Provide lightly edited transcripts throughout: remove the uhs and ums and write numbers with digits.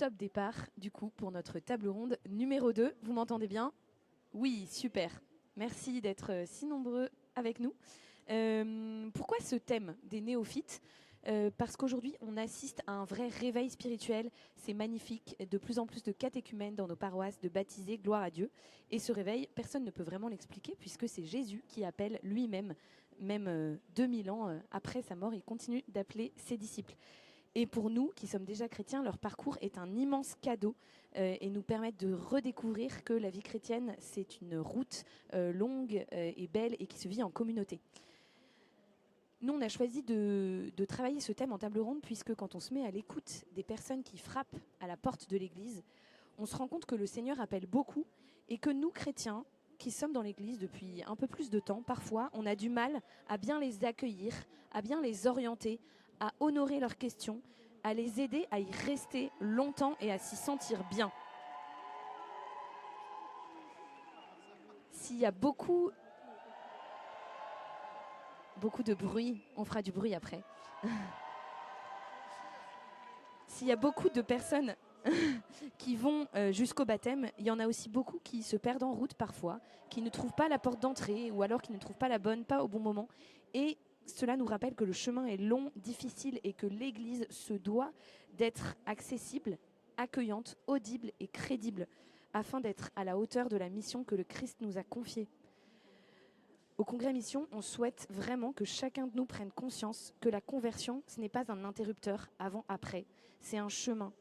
top départ, du coup, pour notre table ronde numéro 2. Vous m'entendez bien? Oui, super. Merci d'être si nombreux avec nous. Pourquoi ce thème des néophytes? Parce qu'aujourd'hui, on assiste à un vrai réveil spirituel. C'est magnifique. De plus en plus de catéchumènes dans nos paroisses, de baptisés, gloire à Dieu. Et ce réveil, personne ne peut vraiment l'expliquer puisque c'est Jésus qui appelle lui-même, même 2000 ans après sa mort, il continue d'appeler ses disciples. Et pour nous, qui sommes déjà chrétiens, leur parcours est un immense cadeau et nous permettent de redécouvrir que la vie chrétienne, c'est une route longue et belle et qui se vit en communauté. Nous, on a choisi de travailler ce thème en table ronde puisque quand on se met à l'écoute des personnes qui frappent à la porte de l'Église, on se rend compte que le Seigneur appelle beaucoup et que nous, chrétiens, qui sommes dans l'Église depuis un peu plus de temps, parfois, on a du mal à bien les accueillir, à bien les orienter, à honorer leurs questions, à les aider à y rester longtemps et à s'y sentir bien. S'il y a beaucoup de bruit, on fera du bruit après. S'il y a beaucoup de personnes qui vont jusqu'au baptême, il y en a aussi beaucoup qui se perdent en route parfois, qui ne trouvent pas la porte d'entrée ou alors qui ne trouvent pas la bonne, pas au bon moment. Et cela nous rappelle que le chemin est long, difficile et que l'Église se doit d'être accessible, accueillante, audible et crédible afin d'être à la hauteur de la mission que le Christ nous a confiée. Au Congrès Mission, on souhaite vraiment que chacun de nous prenne conscience que la conversion, ce n'est pas un interrupteur avant-après, c'est un chemin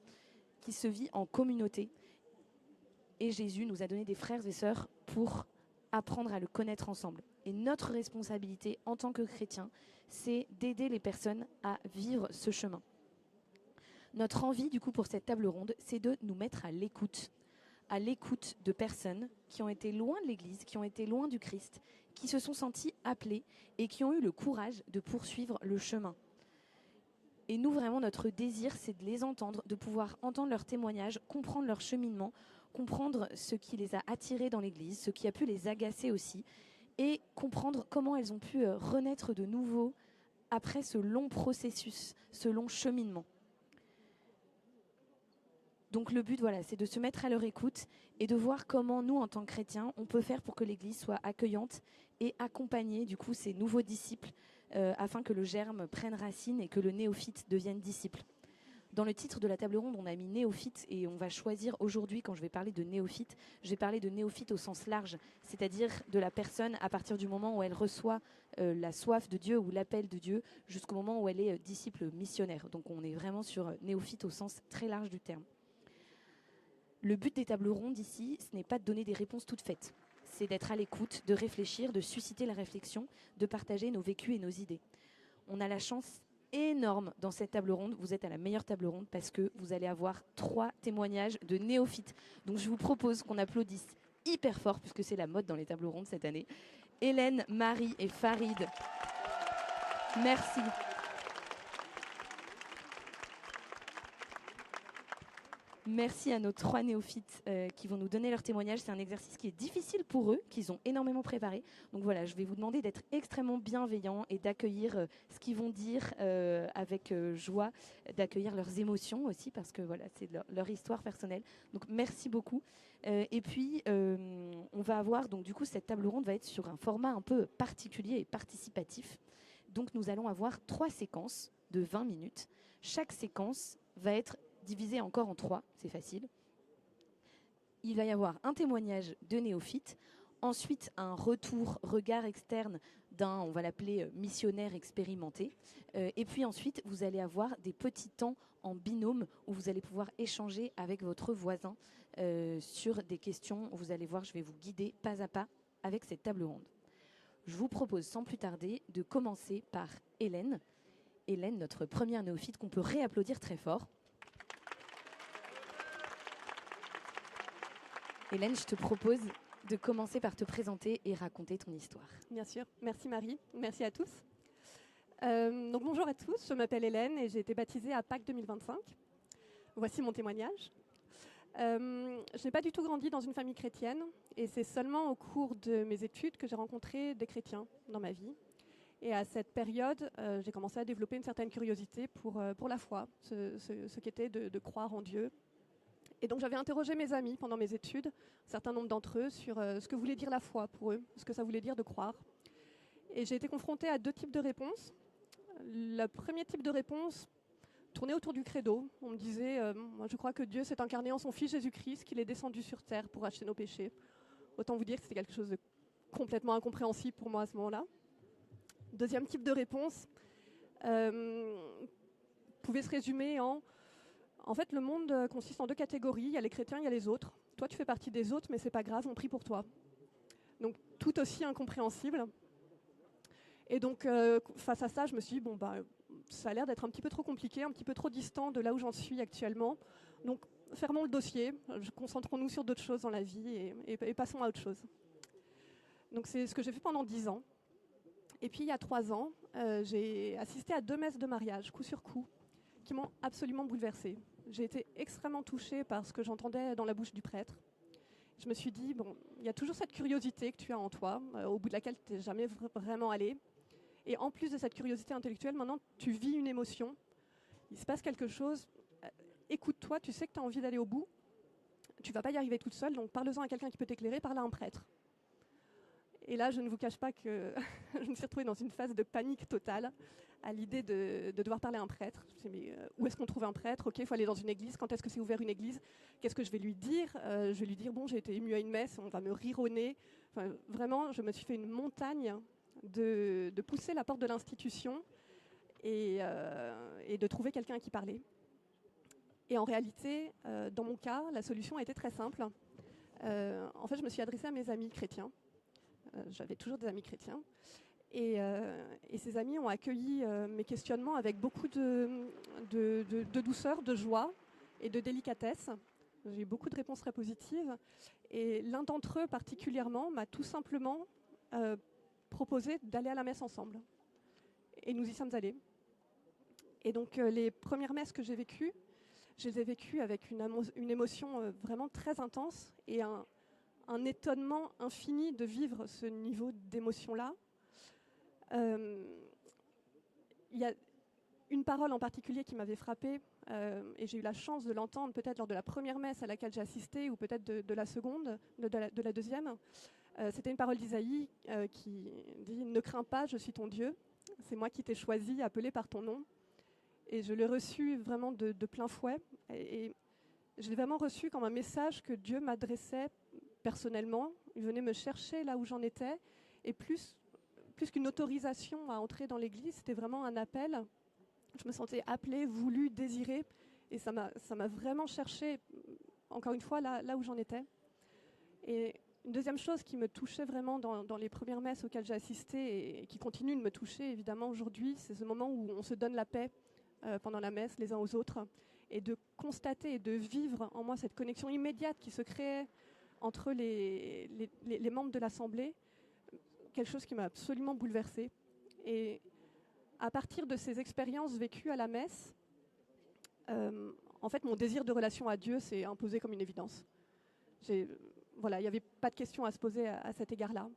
qui se vit en communauté. Et Jésus nous a donné des frères et sœurs pour apprendre à le connaître ensemble. Et notre responsabilité en tant que chrétiens, c'est d'aider les personnes à vivre ce chemin. Notre envie, du coup, pour cette table ronde, c'est de nous mettre à l'écoute de personnes qui ont été loin de l'Église, qui ont été loin du Christ, qui se sont sentis appelés et qui ont eu le courage de poursuivre le chemin. Et nous, vraiment, notre désir, c'est de les entendre, de pouvoir entendre leurs témoignages, comprendre leur cheminement, comprendre ce qui les a attirés dans l'Église, ce qui a pu les agacer aussi, et comprendre comment elles ont pu renaître de nouveau après ce long processus, ce long cheminement. Donc le but, voilà, c'est de se mettre à leur écoute et de voir comment nous, en tant que chrétiens, on peut faire pour que l'Église soit accueillante et accompagner du coup ces nouveaux disciples afin que le germe prenne racine et que le néophyte devienne disciple. Dans le titre de la table ronde, on a mis néophyte et on va choisir aujourd'hui, quand je vais parler de néophyte, je vais parler de néophyte au sens large, c'est-à-dire de la personne à partir du moment où elle reçoit la soif de Dieu ou l'appel de Dieu jusqu'au moment où elle est disciple missionnaire. Donc on est vraiment sur néophyte au sens très large du terme. Le but des tables rondes ici, ce n'est pas de donner des réponses toutes faites. C'est d'être à l'écoute, de réfléchir, de susciter la réflexion, de partager nos vécus et nos idées. On a la chance énorme dans cette table ronde. Vous êtes à la meilleure table ronde parce que vous allez avoir 3 témoignages de néophytes. Donc je vous propose qu'on applaudisse hyper fort, puisque c'est la mode dans les tables rondes cette année. Hélène, Marie et Farid. Merci. Merci à nos 3 néophytes qui vont nous donner leur témoignage. C'est un exercice qui est difficile pour eux, qu'ils ont énormément préparé. Donc voilà, je vais vous demander d'être extrêmement bienveillants et d'accueillir ce qu'ils vont dire avec joie, d'accueillir leurs émotions aussi, parce que voilà, c'est leur histoire personnelle. Donc merci beaucoup. Et puis, on va avoir, donc du coup, cette table ronde va être sur un format un peu particulier et participatif. Donc nous allons avoir 3 séquences de 20 minutes. Chaque séquence va être divisé encore en 3, c'est facile. Il va y avoir un témoignage de néophyte, ensuite un regard externe d'un, on va l'appeler missionnaire expérimenté, et puis ensuite vous allez avoir des petits temps en binôme où vous allez pouvoir échanger avec votre voisin sur des questions. Vous allez voir, je vais vous guider pas à pas avec cette table ronde. Je vous propose sans plus tarder de commencer par Hélène. Hélène, notre première néophyte qu'on peut réapplaudir très fort. Hélène, je te propose de commencer par te présenter et raconter ton histoire. Bien sûr. Merci Marie. Merci à tous. Donc bonjour à tous, je m'appelle Hélène et j'ai été baptisée à Pâques 2025. Voici mon témoignage. Je n'ai pas du tout grandi dans une famille chrétienne et c'est seulement au cours de mes études que j'ai rencontré des chrétiens dans ma vie. Et à cette période, j'ai commencé à développer une certaine curiosité pour la foi, ce qu'était de croire en Dieu Et donc j'avais interrogé mes amis pendant mes études, un certain nombre d'entre eux, sur ce que voulait dire la foi pour eux, ce que ça voulait dire de croire. Et j'ai été confrontée à deux types de réponses. Le premier type de réponse tournait autour du credo. On me disait, moi je crois que Dieu s'est incarné en son Fils Jésus-Christ, qu'il est descendu sur terre pour acheter nos péchés. Autant vous dire que c'était quelque chose de complètement incompréhensible pour moi à ce moment-là. Deuxième type de réponse pouvait se résumer en fait, le monde consiste en deux catégories. Il y a les chrétiens, il y a les autres. Toi, tu fais partie des autres, mais c'est pas grave, on prie pour toi. Donc, tout aussi incompréhensible. Et donc, face à ça, je me suis dit, bon, ça a l'air d'être un petit peu trop compliqué, un petit peu trop distant de là où j'en suis actuellement. Donc, fermons le dossier, concentrons-nous sur d'autres choses dans la vie et passons à autre chose. Donc, c'est ce que j'ai fait pendant 10 ans. Et puis, il y a 3 ans, j'ai assisté à 2 messes de mariage, coup sur coup, qui m'ont absolument bouleversée. J'ai été extrêmement touchée par ce que j'entendais dans la bouche du prêtre. Je me suis dit, bon, il y a toujours cette curiosité que tu as en toi, au bout de laquelle tu n'es jamais vraiment allé. Et en plus de cette curiosité intellectuelle, maintenant, tu vis une émotion. Il se passe quelque chose. Écoute-toi, tu sais que tu as envie d'aller au bout. Tu ne vas pas y arriver toute seule, donc parle-en à quelqu'un qui peut t'éclairer, parle à un prêtre. Et là, je ne vous cache pas que je me suis retrouvée dans une phase de panique totale à l'idée de devoir parler à un prêtre. Je me suis dit, mais où est-ce qu'on trouve un prêtre? Ok, il faut aller dans une église. Quand est-ce que c'est ouvert une église? Qu'est-ce que je vais lui dire? Je vais lui dire, bon, j'ai été émue à une messe, on va me rire au nez. Enfin, vraiment, je me suis fait une montagne de pousser la porte de l'institution et de trouver quelqu'un à qui parler. Et en réalité, dans mon cas, la solution a été très simple. En fait, je me suis adressée à mes amis chrétiens. J'avais toujours des amis chrétiens. Et ces amis ont accueilli mes questionnements avec beaucoup de douceur, de joie et de délicatesse. J'ai eu beaucoup de réponses très positives. Et l'un d'entre eux particulièrement m'a tout simplement proposé d'aller à la messe ensemble. Et nous y sommes allés. Et donc les premières messes que j'ai vécues, je les ai vécues avec une émotion vraiment très intense et un étonnement infini de vivre ce niveau d'émotion-là. Il y a une parole en particulier qui m'avait frappée, et j'ai eu la chance de l'entendre peut-être lors de la première messe à laquelle j'ai assisté, ou peut-être de la seconde, de la deuxième. C'était une parole d'Isaïe qui dit « Ne crains pas, je suis ton Dieu, c'est moi qui t'ai choisi, appelé par ton nom ». Et je l'ai reçu vraiment de plein fouet. Et je l'ai vraiment reçu comme un message que Dieu m'adressait personnellement. Il venait me chercher là où j'en étais. Et plus qu'une autorisation à entrer dans l'église, c'était vraiment un appel. Je me sentais appelée, voulue, désirée. Et ça m'a vraiment cherché, encore une fois, là où j'en étais. Et une deuxième chose qui me touchait vraiment dans les premières messes auxquelles j'ai assisté et qui continue de me toucher évidemment aujourd'hui, c'est ce moment où on se donne la paix pendant la messe les uns aux autres, et de constater et de vivre en moi cette connexion immédiate qui se créait entre les membres de l'Assemblée, quelque chose qui m'a absolument bouleversée. Et à partir de ces expériences vécues à la messe, en fait, mon désir de relation à Dieu s'est imposé comme une évidence. Voilà, il n'y avait pas de question à se poser à cet égard-là.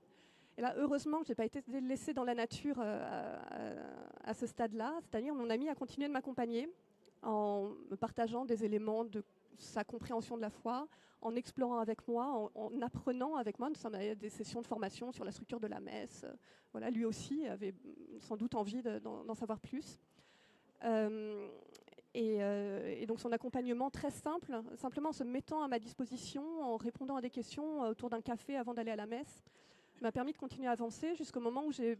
Et là, heureusement que je n'ai pas été laissée dans la nature à ce stade-là. C'est-à-dire, mon ami a continué de m'accompagner en me partageant des éléments de sa compréhension de la foi, en explorant avec moi, en apprenant avec moi. Nous sommes à des sessions de formation sur la structure de la messe. Voilà, lui aussi avait sans doute envie d'en savoir plus. Et donc son accompagnement très simple, simplement en se mettant à ma disposition, en répondant à des questions autour d'un café avant d'aller à la messe, m'a permis de continuer à avancer jusqu'au moment où j'ai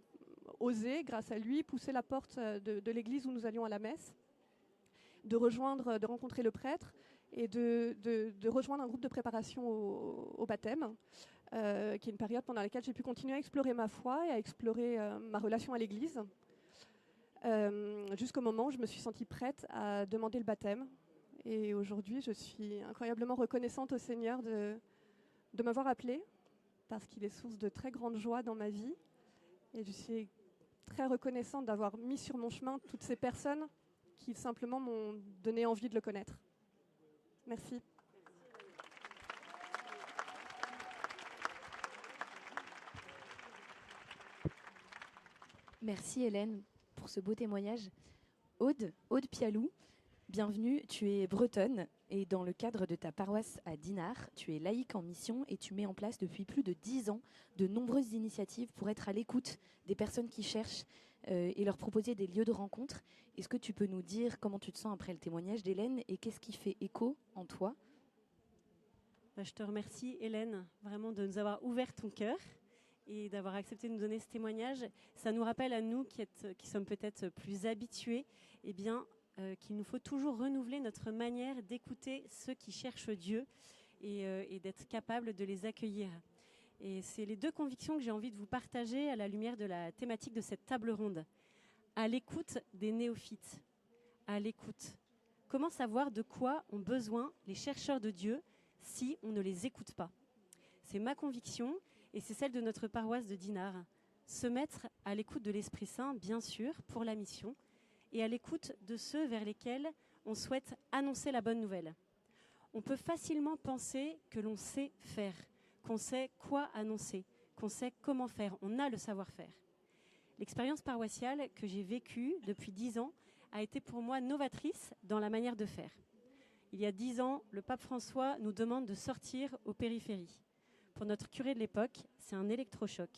osé, grâce à lui, pousser la porte de l'église où nous allions à la messe, de rencontrer le prêtre et de rejoindre un groupe de préparation au baptême, qui est une période pendant laquelle j'ai pu continuer à explorer ma foi et à explorer ma relation à l'église, jusqu'au moment où je me suis sentie prête à demander le baptême. Et aujourd'hui, je suis incroyablement reconnaissante au Seigneur de m'avoir appelée, parce qu'il est source de très grande joie dans ma vie. Et je suis très reconnaissante d'avoir mis sur mon chemin toutes ces personnes qui simplement m'ont donné envie de le connaître. Merci. Merci Hélène pour ce beau témoignage. Aude Pialou, Bienvenue, tu es bretonne et dans le cadre de ta paroisse à Dinard, tu es laïque en mission et tu mets en place depuis plus de 10 ans de nombreuses initiatives pour être à l'écoute des personnes qui cherchent et leur proposer des lieux de rencontre. Est-ce que tu peux nous dire comment tu te sens après le témoignage d'Hélène et qu'est-ce qui fait écho en toi? Je te remercie Hélène, vraiment de nous avoir ouvert ton cœur et d'avoir accepté de nous donner ce témoignage. Ça nous rappelle à nous qui sommes peut-être plus habitués, qu'il nous faut toujours renouveler notre manière d'écouter ceux qui cherchent Dieu et d'être capable de les accueillir. Et c'est les deux convictions que j'ai envie de vous partager à la lumière de la thématique de cette table ronde. À l'écoute des néophytes, à l'écoute. Comment savoir de quoi ont besoin les chercheurs de Dieu si on ne les écoute pas? C'est ma conviction et c'est celle de notre paroisse de Dinard. Se mettre à l'écoute de l'Esprit Saint, bien sûr, pour la mission, et à l'écoute de ceux vers lesquels on souhaite annoncer la bonne nouvelle. On peut facilement penser que l'on sait faire, qu'on sait quoi annoncer, qu'on sait comment faire, on a le savoir-faire. L'expérience paroissiale que j'ai vécue depuis 10 ans a été pour moi novatrice dans la manière de faire. Il y a 10 ans, le pape François nous demande de sortir aux périphéries. Pour notre curé de l'époque, c'est un électrochoc.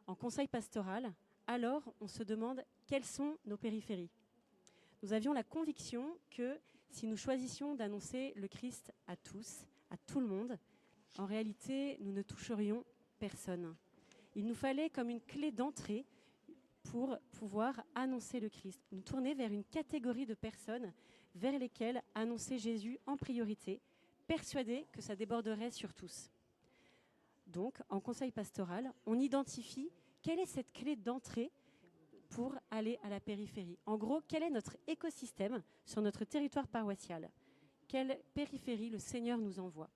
En conseil pastoral, alors on se demande quelles sont nos périphéries. Nous avions la conviction que si nous choisissions d'annoncer le Christ à tous, à tout le monde, en réalité, nous ne toucherions personne. Il nous fallait comme une clé d'entrée pour pouvoir annoncer le Christ, nous tourner vers une catégorie de personnes vers lesquelles annoncer Jésus en priorité, persuadés que ça déborderait sur tous. Donc, en conseil pastoral, on identifie quelle est cette clé d'entrée pour aller à la périphérie. En gros, quel est notre écosystème sur notre territoire paroissial? Quelle périphérie le Seigneur nous envoie?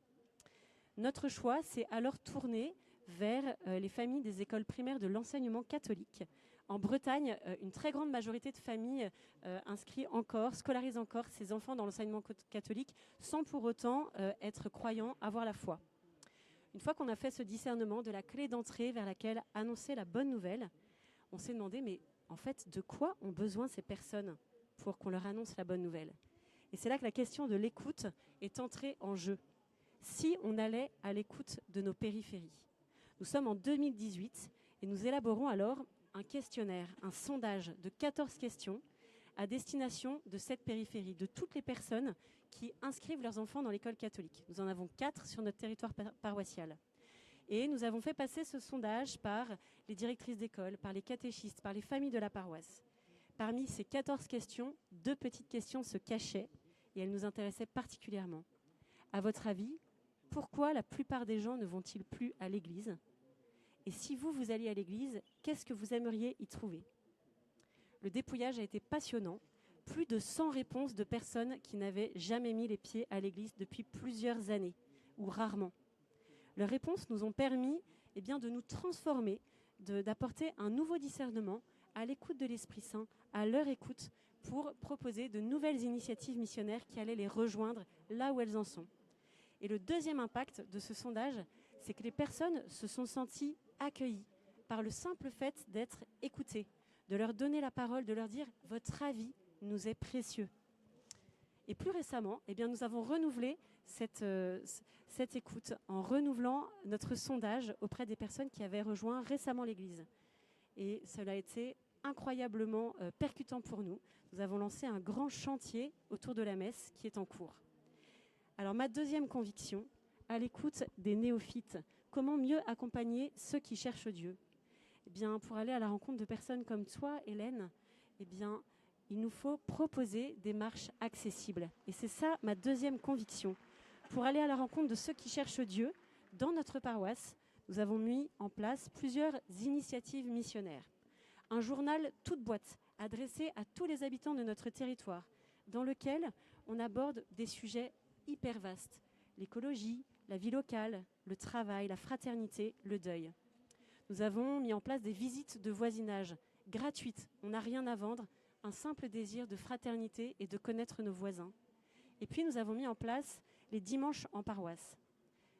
Notre choix, c'est alors tourner vers les familles des écoles primaires de l'enseignement catholique. En Bretagne, une très grande majorité de familles scolarisent encore ses enfants dans l'enseignement catholique sans pour autant être croyants, avoir la foi. Une fois qu'on a fait ce discernement de la clé d'entrée vers laquelle annoncer la bonne nouvelle, on s'est demandé, mais en fait, de quoi ont besoin ces personnes pour qu'on leur annonce la bonne nouvelle? Et c'est là que la question de l'écoute est entrée en jeu. Si on allait à l'écoute de nos périphéries. Nous sommes en 2018 et nous élaborons alors un questionnaire, un sondage de 14 questions à destination de cette périphérie, de toutes les personnes qui inscrivent leurs enfants dans l'école catholique. Nous en avons 4 sur notre territoire paroissial. Et nous avons fait passer ce sondage par les directrices d'école, par les catéchistes, par les familles de la paroisse. Parmi ces 14 questions, 2 petites questions se cachaient et elles nous intéressaient particulièrement. À votre avis, pourquoi la plupart des gens ne vont-ils plus à l'église? Et si vous alliez à l'église, qu'est-ce que vous aimeriez y trouver? Le dépouillage a été passionnant. Plus de 100 réponses de personnes qui n'avaient jamais mis les pieds à l'église depuis plusieurs années, ou rarement. Leurs réponses nous ont permis de nous transformer, d'apporter un nouveau discernement à l'écoute de l'Esprit Saint, à leur écoute, pour proposer de nouvelles initiatives missionnaires qui allaient les rejoindre là où elles en sont. Et le deuxième impact de ce sondage, c'est que les personnes se sont senties accueillies par le simple fait d'être écoutées, de leur donner la parole, de leur dire « votre avis nous est précieux ». Et plus récemment, nous avons renouvelé cette écoute en renouvelant notre sondage auprès des personnes qui avaient rejoint récemment l'Église. Et cela a été incroyablement percutant pour nous. Nous avons lancé un grand chantier autour de la messe qui est en cours. Alors ma deuxième conviction, à l'écoute des néophytes, comment mieux accompagner ceux qui cherchent Dieu? Pour aller à la rencontre de personnes comme toi, Hélène, il nous faut proposer des marches accessibles. Et c'est ça ma deuxième conviction. Pour aller à la rencontre de ceux qui cherchent Dieu, dans notre paroisse, nous avons mis en place plusieurs initiatives missionnaires. Un journal toute boîte, adressé à tous les habitants de notre territoire, dans lequel on aborde des sujets hyper vastes. L'écologie, la vie locale, le travail, la fraternité, le deuil. Nous avons mis en place des visites de voisinage gratuites. On n'a rien à vendre, un simple désir de fraternité et de connaître nos voisins. Et puis nous avons mis en place les dimanches en paroisse.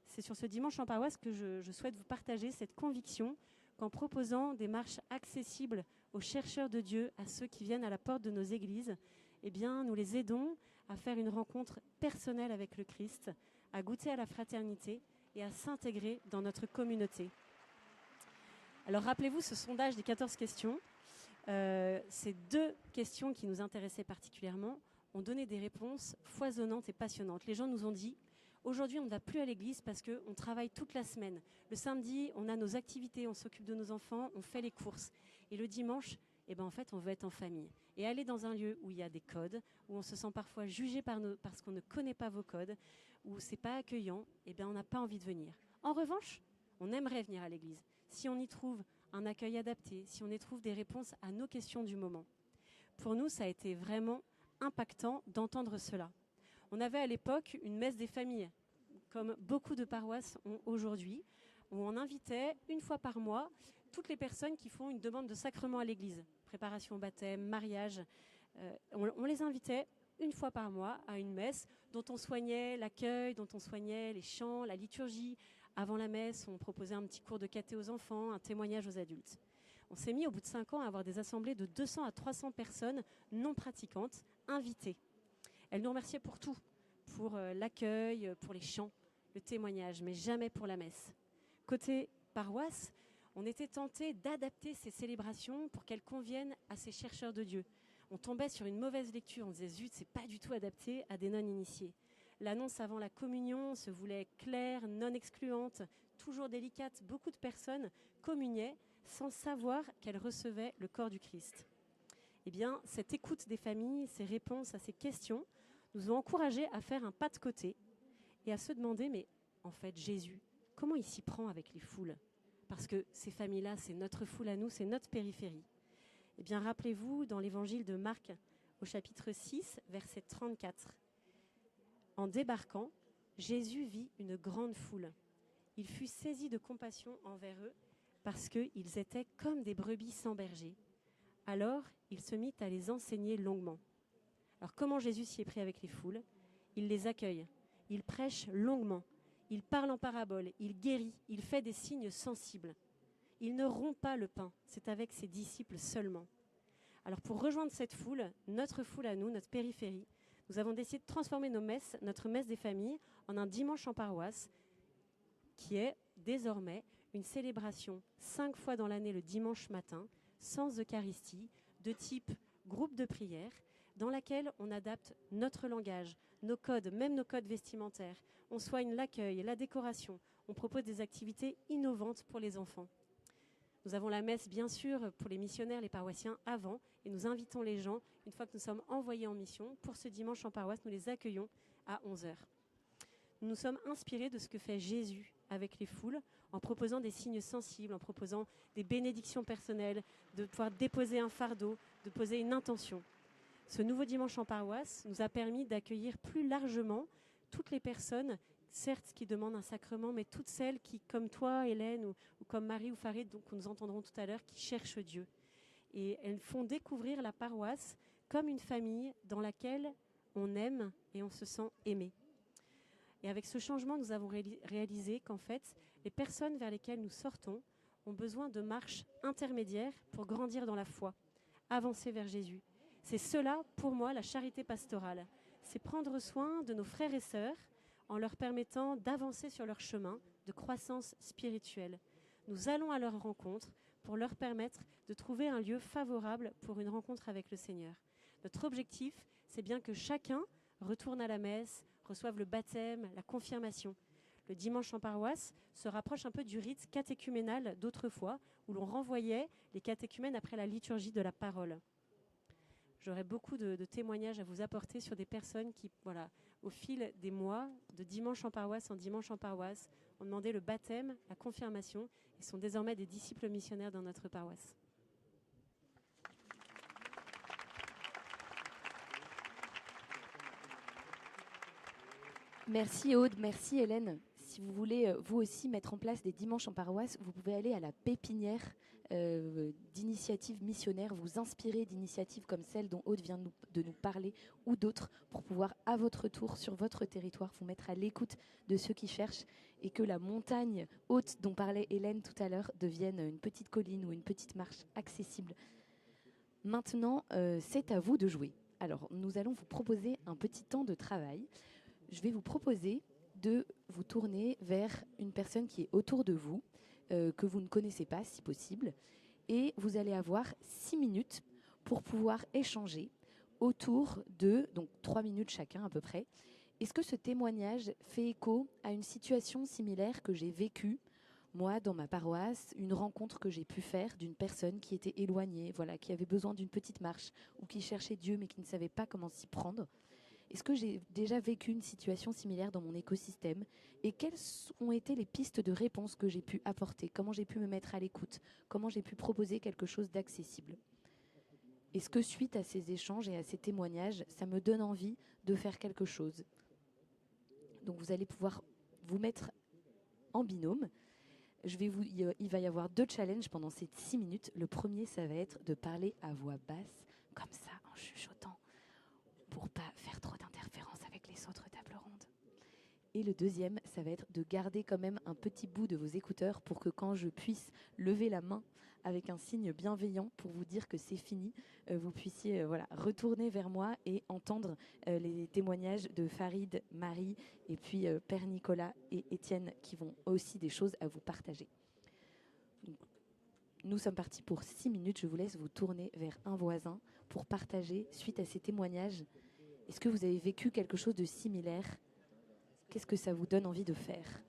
C'est sur ce dimanche en paroisse que je souhaite vous partager cette conviction qu'en proposant des marches accessibles aux chercheurs de Dieu, à ceux qui viennent à la porte de nos églises, eh bien, nous les aidons à faire une rencontre personnelle avec le Christ, à goûter à la fraternité et à s'intégrer dans notre communauté. Alors rappelez-vous ce sondage des 14 questions. Ces 2 questions qui nous intéressaient particulièrement ont donné des réponses foisonnantes et passionnantes. Les gens nous ont dit « Aujourd'hui, on ne va plus à l'église parce qu'on travaille toute la semaine. Le samedi, on a nos activités, on s'occupe de nos enfants, on fait les courses. Et le dimanche, en fait, on veut être en famille. Et aller dans un lieu où il y a des codes, où on se sent parfois jugé parce qu'on ne connaît pas vos codes, où c'est pas accueillant, on n'a pas envie de venir. En revanche, on aimerait venir à l'église. Si on y trouve un accueil adapté, si on y trouve des réponses à nos questions du moment. Pour nous, ça a été vraiment impactant d'entendre cela. On avait à l'époque une messe des familles, comme beaucoup de paroisses ont aujourd'hui, où on invitait une fois par mois toutes les personnes qui font une demande de sacrement à l'église, préparation au baptême, mariage. On les invitait une fois par mois à une messe dont on soignait l'accueil, dont on soignait les chants, la liturgie. Avant la messe, on proposait un petit cours de caté aux enfants, un témoignage aux adultes. On s'est mis au bout de 5 ans à avoir des assemblées de 200 à 300 personnes non pratiquantes, invitées. Elles nous remerciaient pour tout, pour l'accueil, pour les chants, le témoignage, mais jamais pour la messe. Côté paroisse, on était tenté d'adapter ces célébrations pour qu'elles conviennent à ces chercheurs de Dieu. On tombait sur une mauvaise lecture, on disait zut, c'est pas du tout adapté à des non-initiés. L'annonce avant la communion se voulait claire, non excluante, toujours délicate. Beaucoup de personnes communiaient sans savoir qu'elles recevaient le corps du Christ. Cette écoute des familles, ces réponses à ces questions, nous ont encouragés à faire un pas de côté et à se demander, mais en fait, Jésus, comment il s'y prend avec les foules ? Parce que ces familles-là, c'est notre foule à nous, c'est notre périphérie. Rappelez-vous, dans l'évangile de Marc, au chapitre 6, verset 34, en débarquant, Jésus vit une grande foule. Il fut saisi de compassion envers eux parce qu'ils étaient comme des brebis sans berger. Alors, il se mit à les enseigner longuement. Alors, comment Jésus s'y est pris avec les foules ? Il les accueille, il prêche longuement, il parle en parabole, il guérit, il fait des signes sensibles. Il ne rompt pas le pain, c'est avec ses disciples seulement. Alors, pour rejoindre cette foule, notre foule à nous, notre périphérie, nous avons décidé de transformer notre messe des familles en un dimanche en paroisse qui est désormais une célébration 5 fois dans l'année le dimanche matin, sans Eucharistie, de type groupe de prière, dans laquelle on adapte notre langage, nos codes, même nos codes vestimentaires. On soigne l'accueil, la décoration. On propose des activités innovantes pour les enfants. Nous avons la messe, bien sûr, pour les missionnaires, les paroissiens, avant, et nous invitons les gens, une fois que nous sommes envoyés en mission, pour ce dimanche en paroisse, nous les accueillons à 11h. Nous nous sommes inspirés de ce que fait Jésus avec les foules, en proposant des signes sensibles, en proposant des bénédictions personnelles, de pouvoir déposer un fardeau, de poser une intention. Ce nouveau dimanche en paroisse nous a permis d'accueillir plus largement toutes les personnes, certes qui demandent un sacrement, mais toutes celles qui, comme toi, Hélène, ou comme Marie ou Farid, donc nous entendrons tout à l'heure, qui cherchent Dieu. Et elles font découvrir la paroisse comme une famille dans laquelle on aime et on se sent aimé. Et avec ce changement, nous avons réalisé qu'en fait, les personnes vers lesquelles nous sortons ont besoin de marches intermédiaires pour grandir dans la foi, avancer vers Jésus. C'est cela, pour moi, la charité pastorale. C'est prendre soin de nos frères et sœurs en leur permettant d'avancer sur leur chemin de croissance spirituelle. Nous allons à leur rencontre pour leur permettre de trouver un lieu favorable pour une rencontre avec le Seigneur. Notre objectif, c'est bien que chacun retourne à la messe, reçoive le baptême, la confirmation. Le dimanche en paroisse se rapproche un peu du rite catéchuménal d'autrefois, où l'on renvoyait les catéchumènes après la liturgie de la parole. J'aurais beaucoup de témoignages à vous apporter sur des personnes qui, au fil des mois, de dimanche en paroisse en dimanche en paroisse, ont demandé le baptême, la confirmation, et sont désormais des disciples missionnaires dans notre paroisse. Merci Aude, merci Hélène. Si vous voulez vous aussi mettre en place des dimanches en paroisse, vous pouvez aller à la pépinière d'initiatives missionnaires, vous inspirer d'initiatives comme celle dont Aude vient de nous parler ou d'autres pour pouvoir à votre tour sur votre territoire vous mettre à l'écoute de ceux qui cherchent et que la montagne haute dont parlait Hélène tout à l'heure devienne une petite colline ou une petite marche accessible. Maintenant, c'est à vous de jouer. Alors, nous allons vous proposer un petit temps de travail. Je vais vous proposer de vous tourner vers une personne qui est autour de vous, que vous ne connaissez pas si possible, et vous allez avoir 6 minutes pour pouvoir échanger autour de, donc 3 minutes chacun à peu près. Est-ce que ce témoignage fait écho à une situation similaire que j'ai vécue, moi, dans ma paroisse, une rencontre que j'ai pu faire d'une personne qui était éloignée, voilà, qui avait besoin d'une petite marche ou qui cherchait Dieu mais qui ne savait pas comment s'y prendre? Est-ce que j'ai déjà vécu une situation similaire dans mon écosystème? Et quelles ont été les pistes de réponse que j'ai pu apporter? Comment j'ai pu me mettre à l'écoute? Comment j'ai pu proposer quelque chose d'accessible? Est-ce que suite à ces échanges et à ces témoignages, ça me donne envie de faire quelque chose? Donc vous allez pouvoir vous mettre en binôme. Il va y avoir 2 challenges pendant ces 6 minutes. Le premier, ça va être de parler à voix basse, comme ça, en chuchotant, pour pas faire trop d'interférences avec les autres tables rondes. Et le deuxième, ça va être de garder quand même un petit bout de vos écouteurs pour que quand je puisse lever la main avec un signe bienveillant pour vous dire que c'est fini, vous puissiez retourner vers moi et entendre les témoignages de Farid, Marie et puis Père Nicolas et Étienne qui vont aussi des choses à vous partager. Donc, nous sommes partis pour 6 minutes. Je vous laisse vous tourner vers un voisin pour partager, suite à ces témoignages, est-ce que vous avez vécu quelque chose de similaire? Qu'est-ce que ça vous donne envie de faire?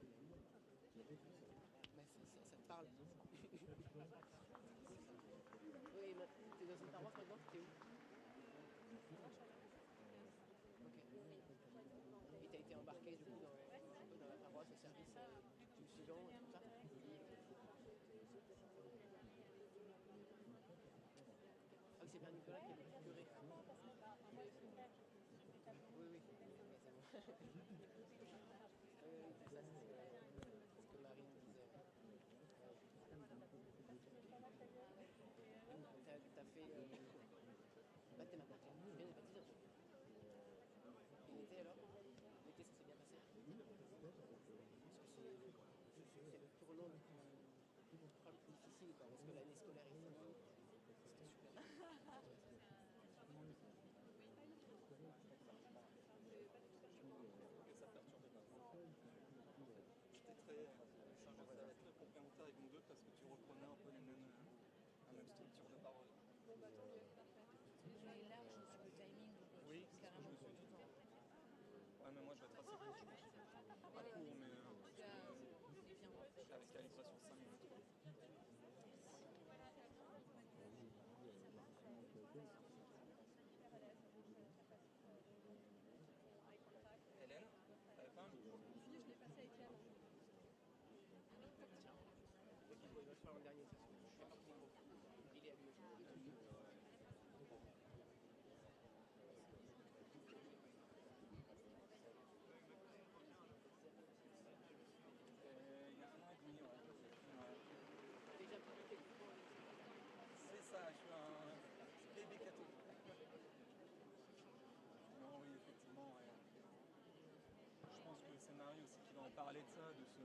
Parler de ça, de ce...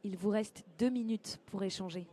Il vous reste 2 minutes pour échanger.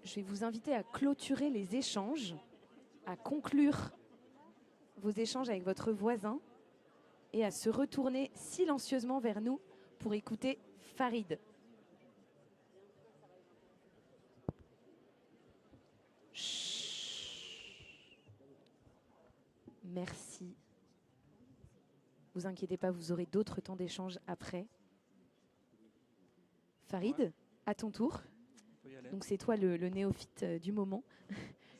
je vais vous inviter à clôturer les échanges, à conclure vos échanges avec votre voisin et à se retourner silencieusement vers nous pour écouter Farid. Chut. Merci. Vous inquiétez pas, vous aurez d'autres temps d'échange après. Farid, à ton tour. Donc c'est toi le néophyte du moment.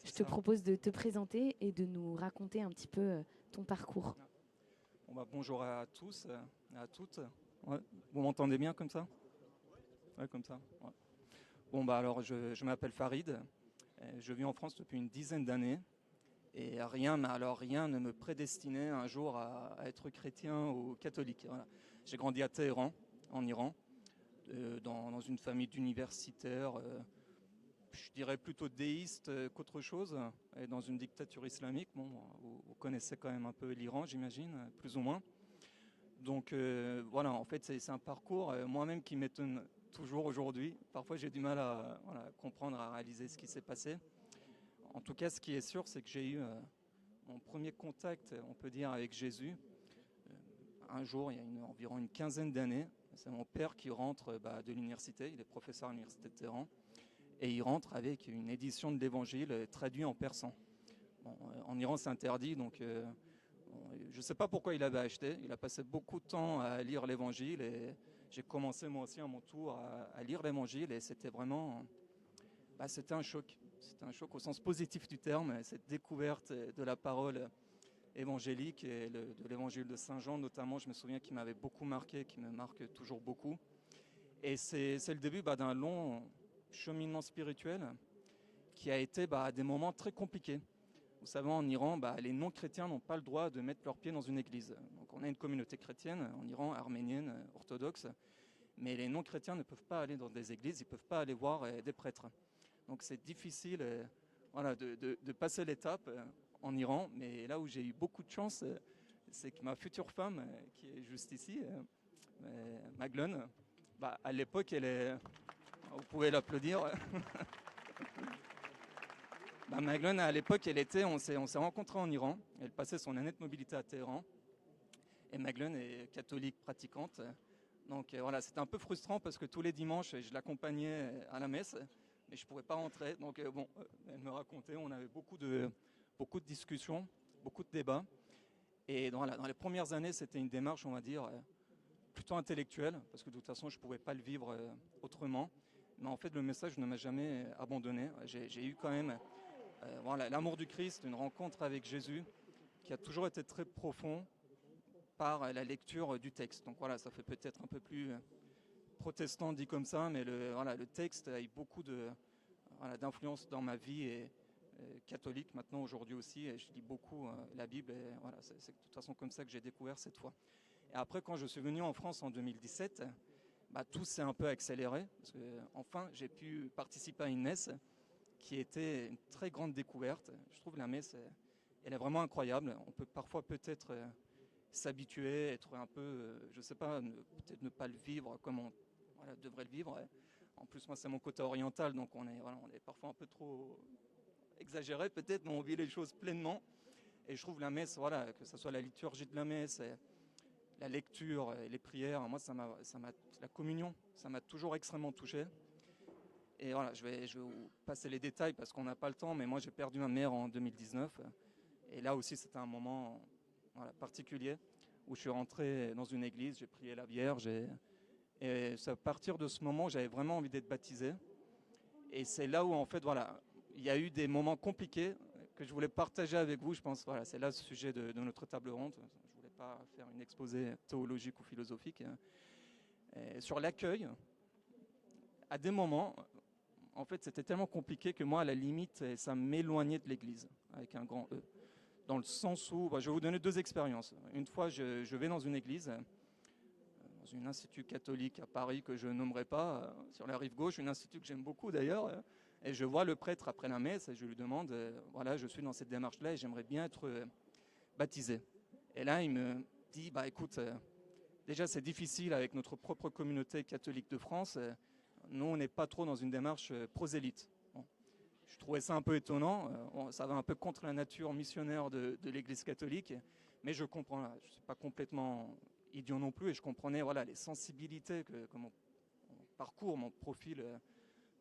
Je te propose de te présenter et de nous raconter un petit peu ton parcours. Bon, bah, bonjour à tous et à toutes. Ouais. Vous m'entendez bien comme ça? Ouais, comme ça. Ouais. Bon, bah, alors, je m'appelle Farid. Je vis en France depuis une dizaine d'années. Et rien, mais alors rien ne me prédestinait un jour à être chrétien ou catholique. Voilà. J'ai grandi à Téhéran, en Iran, dans une famille d'universitaires, je dirais plutôt déiste qu'autre chose, et dans une dictature islamique. Bon, vous connaissez quand même un peu l'Iran, j'imagine, plus ou moins. Donc voilà, en fait, c'est un parcours moi-même qui m'étonne toujours aujourd'hui. Parfois, j'ai du mal à comprendre, à réaliser ce qui s'est passé. En tout cas, ce qui est sûr, c'est que j'ai eu mon premier contact, on peut dire, avec Jésus. Un jour, il y a environ une quinzaine d'années. C'est mon père qui rentre de l'université, il est professeur à l'université de Téhéran. Et il rentre avec une édition de l'Évangile traduite en persan. Bon, en Iran, c'est interdit, donc je ne sais pas pourquoi il avait acheté. Il a passé beaucoup de temps à lire l'Évangile et j'ai commencé moi aussi à mon tour à lire l'Évangile et c'était vraiment, c'était un choc. C'était un choc au sens positif du terme, cette découverte de la parole évangélique et de l'Évangile de Saint Jean notamment. Je me souviens qu'il m'avait beaucoup marqué, qui me marque toujours beaucoup. Et c'est le début d'un long cheminement spirituel qui a été à des moments très compliqués. Vous savez, en Iran, les non-chrétiens n'ont pas le droit de mettre leurs pieds dans une église. Donc on a une communauté chrétienne en Iran, arménienne, orthodoxe, mais les non-chrétiens ne peuvent pas aller dans des églises, ils ne peuvent pas aller voir des prêtres. Donc c'est difficile de passer l'étape en Iran, mais là où j'ai eu beaucoup de chance, c'est que ma future femme, qui est juste ici, Maglone, à l'époque, elle est... Vous pouvez l'applaudir. Maglone, à l'époque, on s'est rencontrés en Iran. Elle passait son année de mobilité à Téhéran. Et Maglone est catholique pratiquante. Donc voilà, c'était un peu frustrant parce que tous les dimanches, je l'accompagnais à la messe, mais je ne pouvais pas rentrer. Donc elle me racontait, on avait beaucoup de discussions, beaucoup de débats. Et dans les premières années, c'était une démarche, on va dire, plutôt intellectuelle, parce que de toute façon, je ne pouvais pas le vivre autrement. Mais en fait, le message ne m'a jamais abandonné. J'ai eu quand même l'amour du Christ, une rencontre avec Jésus qui a toujours été très profond par la lecture du texte. Donc voilà, ça fait peut-être un peu plus protestant dit comme ça, mais le texte a eu beaucoup d'influence dans ma vie et catholique maintenant aujourd'hui aussi. Et je lis beaucoup la Bible et voilà, c'est de toute façon comme ça que j'ai découvert cette foi. Et après, quand je suis venu en France en 2017, tout s'est un peu accéléré parce que enfin j'ai pu participer à une messe qui était une très grande découverte. Je trouve la messe, elle est vraiment incroyable. On peut parfois peut-être s'habituer, être un peu, je ne sais pas, peut-être ne pas le vivre comme on devrait le vivre. En plus, moi, c'est mon côté oriental, donc on est parfois un peu trop exagéré peut-être, mais on vit les choses pleinement. Et je trouve la messe, que ce soit la liturgie de la messe, la lecture et les prières, moi, la communion, ça m'a toujours extrêmement touché. Et voilà, je vais vous passer les détails parce qu'on n'a pas le temps, mais moi, j'ai perdu ma mère en 2019. Et là aussi, c'était un moment particulier où je suis rentré dans une église, j'ai prié la Vierge. Et c'est à partir de ce moment où j'avais vraiment envie d'être baptisé. Et c'est là où, en fait, il y a eu des moments compliqués que je voulais partager avec vous. Je pense, c'est là le sujet de notre table ronde. Je ne voulais pas faire une exposé théologique ou philosophique. Et sur l'accueil, à des moments, en fait, c'était tellement compliqué que moi, à la limite, ça m'éloignait de l'église, avec un grand E. Dans le sens où, je vais vous donner deux expériences. Une fois, je vais dans une église, dans un institut catholique à Paris que je nommerai pas, sur la rive gauche, un institut que j'aime beaucoup d'ailleurs, et je vois le prêtre après la messe et je lui demande, je suis dans cette démarche-là et j'aimerais bien être baptisé. Et là, il me dit, écoute, déjà c'est difficile avec notre propre communauté catholique de France, nous on n'est pas trop dans une démarche prosélyte. Bon. je trouvais ça un peu étonnant. Ça va un peu contre la nature missionnaire de l'Église catholique, mais je comprends. Là, je ne suis pas complètement idiot non plus, et je comprenais voilà, les sensibilités que mon parcours, mon profil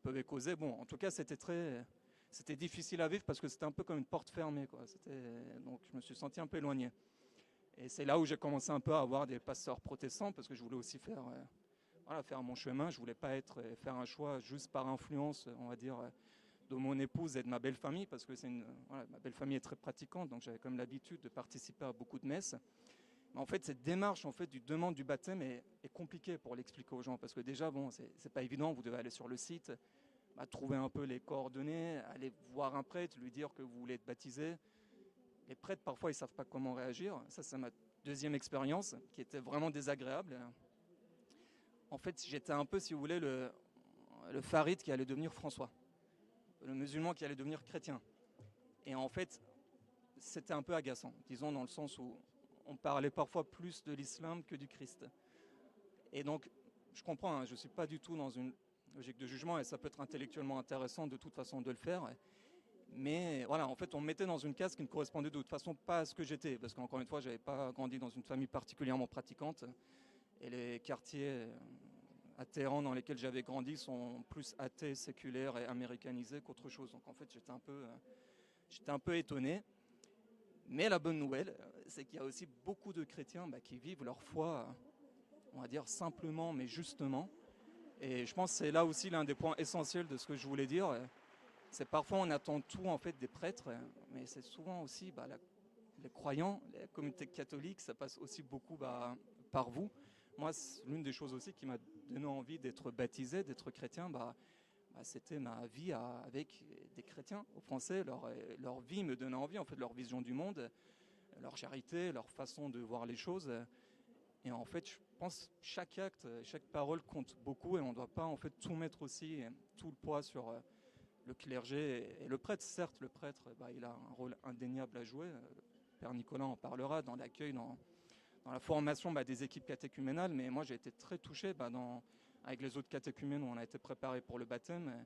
peuvent causer. Bon, en tout cas, c'était difficile à vivre parce que c'était un peu comme une porte fermée, quoi. Donc je me suis senti un peu éloigné. Et c'est là où j'ai commencé un peu à avoir des pasteurs protestants parce que je voulais aussi faire mon chemin. Je voulais pas faire un choix juste par influence, on va dire, de mon épouse et de ma belle famille, parce que ma belle famille est très pratiquante, donc j'avais comme l'habitude de participer à beaucoup de messes. Mais en fait, cette démarche du demande du baptême est compliquée pour l'expliquer aux gens, parce que déjà, bon, c'est pas évident. Vous devez aller sur le site, trouver un peu les coordonnées, aller voir un prêtre, lui dire que vous voulez être baptisé. Les prêtres, parfois, ils savent pas comment réagir. Ça, c'est ma deuxième expérience, qui était vraiment désagréable. En fait, j'étais un peu, si vous voulez, le faride qui allait devenir François, le musulman qui allait devenir chrétien. Et en fait, c'était un peu agaçant, disons, dans le sens où on parlait parfois plus de l'islam que du Christ. Et donc, je comprends, je ne suis pas du tout dans une logique de jugement, et ça peut être intellectuellement intéressant de toute façon de le faire. Mais voilà, en fait, on me mettait dans une case qui ne correspondait de toute façon pas à ce que j'étais, parce qu'encore une fois, je n'avais pas grandi dans une famille particulièrement pratiquante, et les quartiers à Téhéran dans lesquels j'avais grandi sont plus athées, séculaires et américanisés qu'autre chose. Donc en fait, j'étais un peu étonné. Mais la bonne nouvelle, c'est qu'il y a aussi beaucoup de chrétiens qui vivent leur foi, on va dire simplement, mais justement. Et je pense que c'est là aussi l'un des points essentiels de ce que je voulais dire. C'est parfois on attend tout en fait des prêtres, mais c'est souvent aussi les croyants, la communauté catholique, ça passe aussi beaucoup par vous. Moi, l'une des choses aussi qui m'a donné envie d'être baptisé, d'être chrétien, c'était ma vie avec des chrétiens au Français. Leur vie me donnait envie, en fait, leur vision du monde, leur charité, leur façon de voir les choses. Et en fait, je pense que chaque acte, chaque parole compte beaucoup, et on ne doit pas en fait tout mettre aussi, tout le poids sur le clergé et le prêtre. Certes, le prêtre, il a un rôle indéniable à jouer. Père Nicolas en parlera dans l'accueil, dans la formation des équipes catéchuménales, mais moi j'ai été très touché avec les autres catéchumènes où on a été préparés pour le baptême,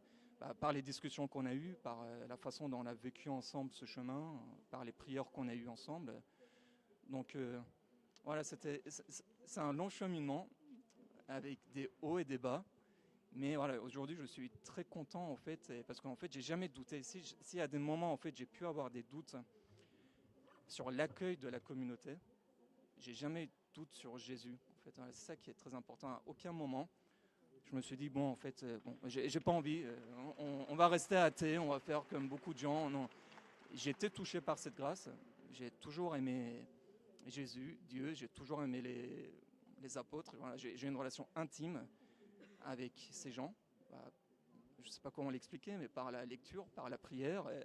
par les discussions qu'on a eues, par la façon dont on a vécu ensemble ce chemin, par les prières qu'on a eues ensemble. Donc voilà, c'est un long cheminement avec des hauts et des bas. Mais voilà, aujourd'hui, je suis très content en fait, parce qu'en fait, j'ai jamais douté. S'il y a des moments en fait, j'ai pu avoir des doutes sur l'accueil de la communauté, j'ai jamais eu de doute sur Jésus. En fait, c'est ça qui est très important. À aucun moment, je me suis dit bon, en fait, j'ai pas envie. On va rester athée, on va faire comme beaucoup de gens. Non, j'ai été touché par cette grâce. J'ai toujours aimé Jésus, Dieu. J'ai toujours aimé les apôtres. Voilà, j'ai une relation intime avec ces gens. Je ne sais pas comment l'expliquer, mais par la lecture, par la prière. Et,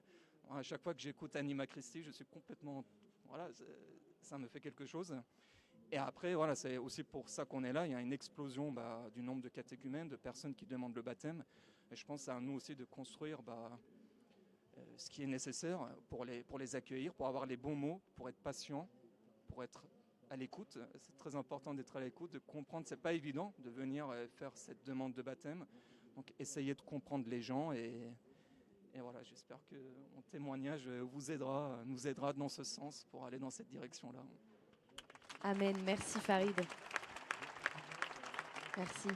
à chaque fois que j'écoute Anima Christi, je suis complètement... Voilà, ça me fait quelque chose. Et après, voilà, c'est aussi pour ça qu'on est là. Il y a une explosion du nombre de catéchumènes, de personnes qui demandent le baptême. Et je pense que c'est à nous aussi de construire ce qui est nécessaire pour les accueillir, pour avoir les bons mots, pour être patient, pour être à l'écoute. C'est très important d'être à l'écoute, de comprendre. C'est pas évident de venir faire cette demande de baptême. Donc, essayez de comprendre les gens et voilà, j'espère que mon témoignage nous aidera dans ce sens pour aller dans cette direction-là. Amen. Merci Farid. Merci.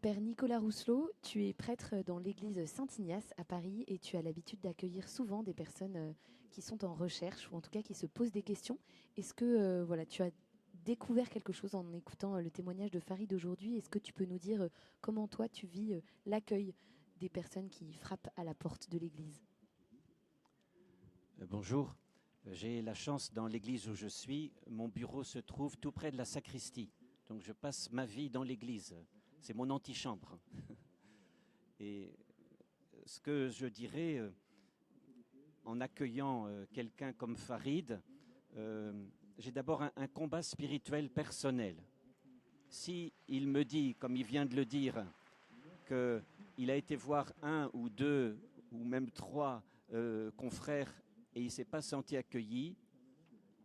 Père Nicolas Rousselot, tu es prêtre dans l'église Saint-Ignace à Paris et tu as l'habitude d'accueillir souvent des personnes qui sont en recherche ou en tout cas qui se posent des questions. Est-ce que tu as découvert quelque chose en écoutant le témoignage de Farid aujourd'hui? Est-ce que tu peux nous dire comment toi tu vis l'accueil des personnes qui frappent à la porte de l'église? Bonjour, j'ai la chance dans l'église où je suis, mon bureau se trouve tout près de la sacristie. Donc je passe ma vie dans l'église. C'est mon antichambre. Et ce que je dirais en accueillant quelqu'un comme Farid, j'ai d'abord un combat spirituel personnel. Si il me dit, comme il vient de le dire, qu'il a été voir 1 ou 2 ou même 3 confrères et il ne s'est pas senti accueilli,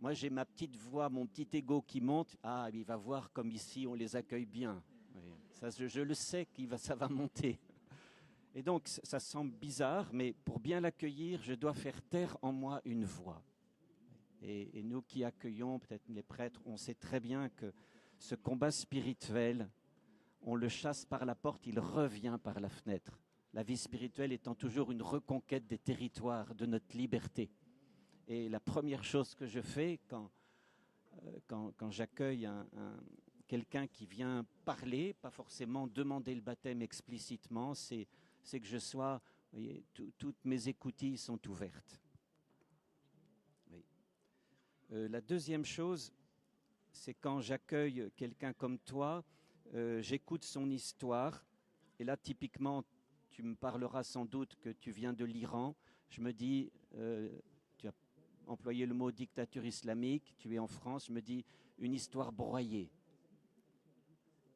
moi j'ai ma petite voix, mon petit ego qui monte. Ah, il va voir comme ici on les accueille bien. Oui, Ça, je le sais ça va monter. Et donc, ça semble bizarre, mais pour bien l'accueillir, je dois faire taire en moi une voix. Et nous qui accueillons, peut-être les prêtres, on sait très bien que ce combat spirituel, on le chasse par la porte, il revient par la fenêtre. La vie spirituelle étant toujours une reconquête des territoires, de notre liberté. Et la première chose que je fais quand j'accueille quelqu'un qui vient parler, pas forcément demander le baptême explicitement, c'est que je sois, vous voyez, toutes mes écoutilles sont ouvertes. Oui. La deuxième chose, c'est quand j'accueille quelqu'un comme toi, j'écoute son histoire, et là typiquement, tu me parleras sans doute que tu viens de l'Iran. Je me dis, tu as employé le mot dictature islamique, tu es en France, je me dis une histoire broyée.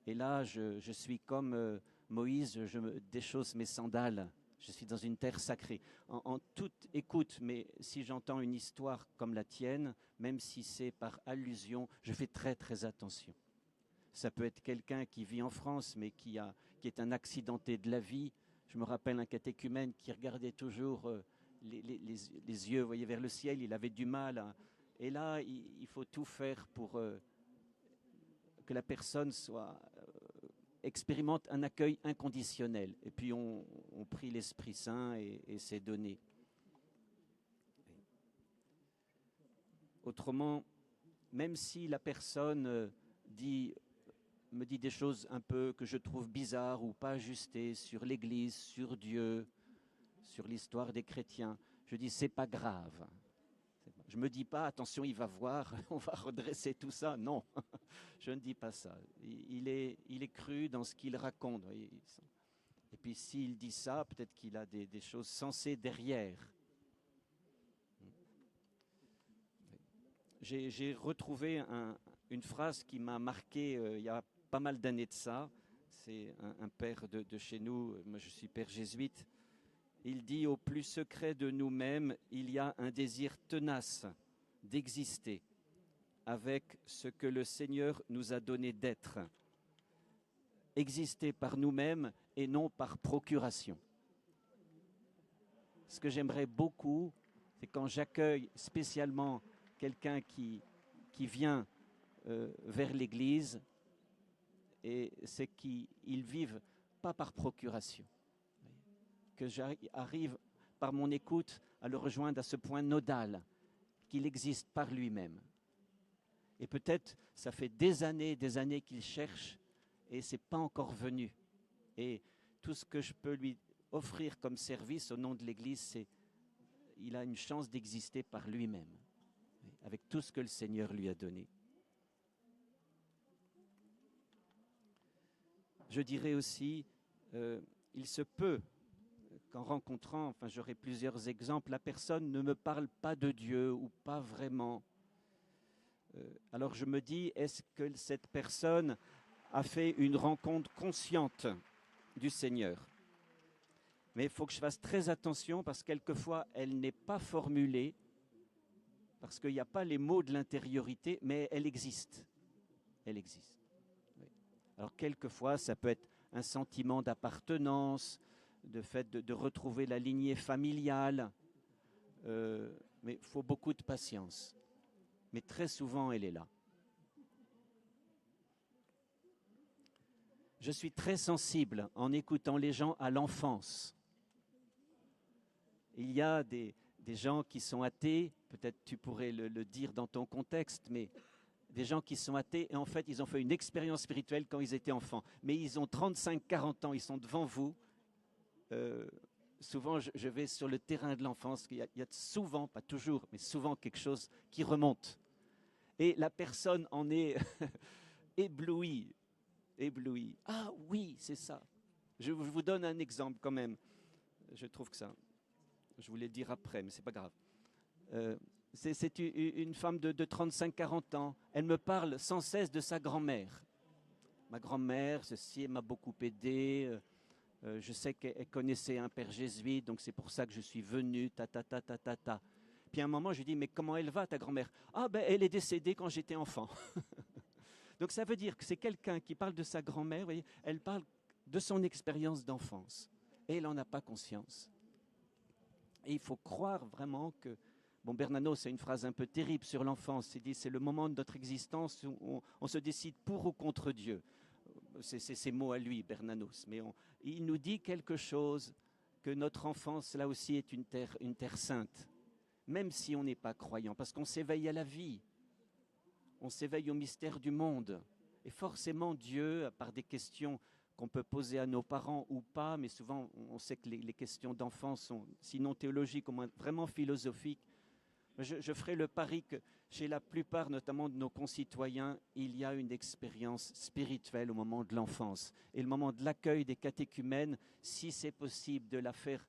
Et là, je suis comme Moïse, je déchausse mes sandales. Je suis dans une terre sacrée. En toute écoute, mais si j'entends une histoire comme la tienne, même si c'est par allusion, je fais très très attention. Ça peut être quelqu'un qui vit en France, mais qui est un accidenté de la vie. Je me rappelle un catéchumène qui regardait toujours les yeux, vous voyez, vers le ciel. Il avait du mal. Et là, il faut tout faire pour que la personne expérimente un accueil inconditionnel. Et puis on prie l'Esprit Saint et c'est donné. Autrement, même si la personne me dit des choses un peu que je trouve bizarres ou pas ajustées sur l'Église, sur Dieu, sur l'histoire des chrétiens, je dis c'est pas grave. Je ne me dis pas attention, il va voir, on va redresser tout ça. Non, je ne dis pas ça. Il est cru dans ce qu'il raconte. Et puis s'il dit ça, peut-être qu'il a des choses sensées derrière. J'ai retrouvé une phrase qui m'a marqué il y a pas mal d'années de ça. C'est un père de chez nous, moi je suis père jésuite. Il dit « Au plus secret de nous-mêmes, il y a un désir tenace d'exister avec ce que le Seigneur nous a donné d'être. Exister par nous-mêmes et non par procuration. » Ce que j'aimerais beaucoup, c'est quand j'accueille spécialement quelqu'un qui vient vers l'Église, et c'est qu'ils vivent pas par procuration. Que j'arrive par mon écoute à le rejoindre à ce point nodal, qu'il existe par lui-même. Et peut-être ça fait des années qu'il cherche et c'est pas encore venu. Et tout ce que je peux lui offrir comme service au nom de l'Église, c'est il a une chance d'exister par lui-même, avec tout ce que le Seigneur lui a donné. Je dirais aussi, il se peut qu'en rencontrant, enfin j'aurai plusieurs exemples, la personne ne me parle pas de Dieu ou pas vraiment. Alors je me dis, est-ce que cette personne a fait une rencontre consciente du Seigneur? Mais il faut que je fasse très attention parce que quelquefois elle n'est pas formulée, parce qu'il n'y a pas les mots de l'intériorité, mais elle existe. Elle existe. Oui. Alors quelquefois ça peut être un sentiment d'appartenance, de fait de retrouver la lignée familiale, mais il faut beaucoup de patience. Mais très souvent, elle est là. Je suis très sensible en écoutant les gens à l'enfance. Il y a des gens qui sont athées, peut-être tu pourrais le dire dans ton contexte, mais des gens qui sont athées et en fait, ils ont fait une expérience spirituelle quand ils étaient enfants. Mais ils ont 35-40 ans, ils sont devant vous. Souvent, je vais sur le terrain de l'enfance, il y a souvent, pas toujours, mais souvent quelque chose qui remonte. Et la personne en est éblouie. Ah oui, c'est ça. Je vous donne un exemple quand même. Je trouve que ça, je voulais le dire après, mais c'est pas grave. C'est une femme de 35-40 ans. Elle me parle sans cesse de sa grand-mère. Ma grand-mère, ceci, elle m'a beaucoup aidé. Je sais qu'elle connaissait un père jésuite, donc c'est pour ça que je suis venu, ta. Puis à un moment, je lui dis, mais comment elle va, ta grand-mère? Ah ben, elle est décédée quand j'étais enfant. Donc ça veut dire que c'est quelqu'un qui parle de sa grand-mère, vous voyez, elle parle de son expérience d'enfance. Et elle n'en a pas conscience. Et il faut croire vraiment que... Bon, Bernanos a une phrase un peu terrible sur l'enfance. Il dit, c'est le moment de notre existence où on se décide pour ou contre Dieu. C'est ses mots à lui, Bernanos. Mais il nous dit quelque chose, que notre enfance, là aussi, est une terre sainte. Même si on n'est pas croyant, parce qu'on s'éveille à la vie. On s'éveille au mystère du monde. Et forcément, Dieu, par des questions qu'on peut poser à nos parents ou pas, mais souvent, on sait que les questions d'enfance sont, sinon théologiques, au moins vraiment philosophiques. Je ferai le pari que chez la plupart, notamment de nos concitoyens, il y a une expérience spirituelle au moment de l'enfance. Et le moment de l'accueil des catéchumènes, si c'est possible de la faire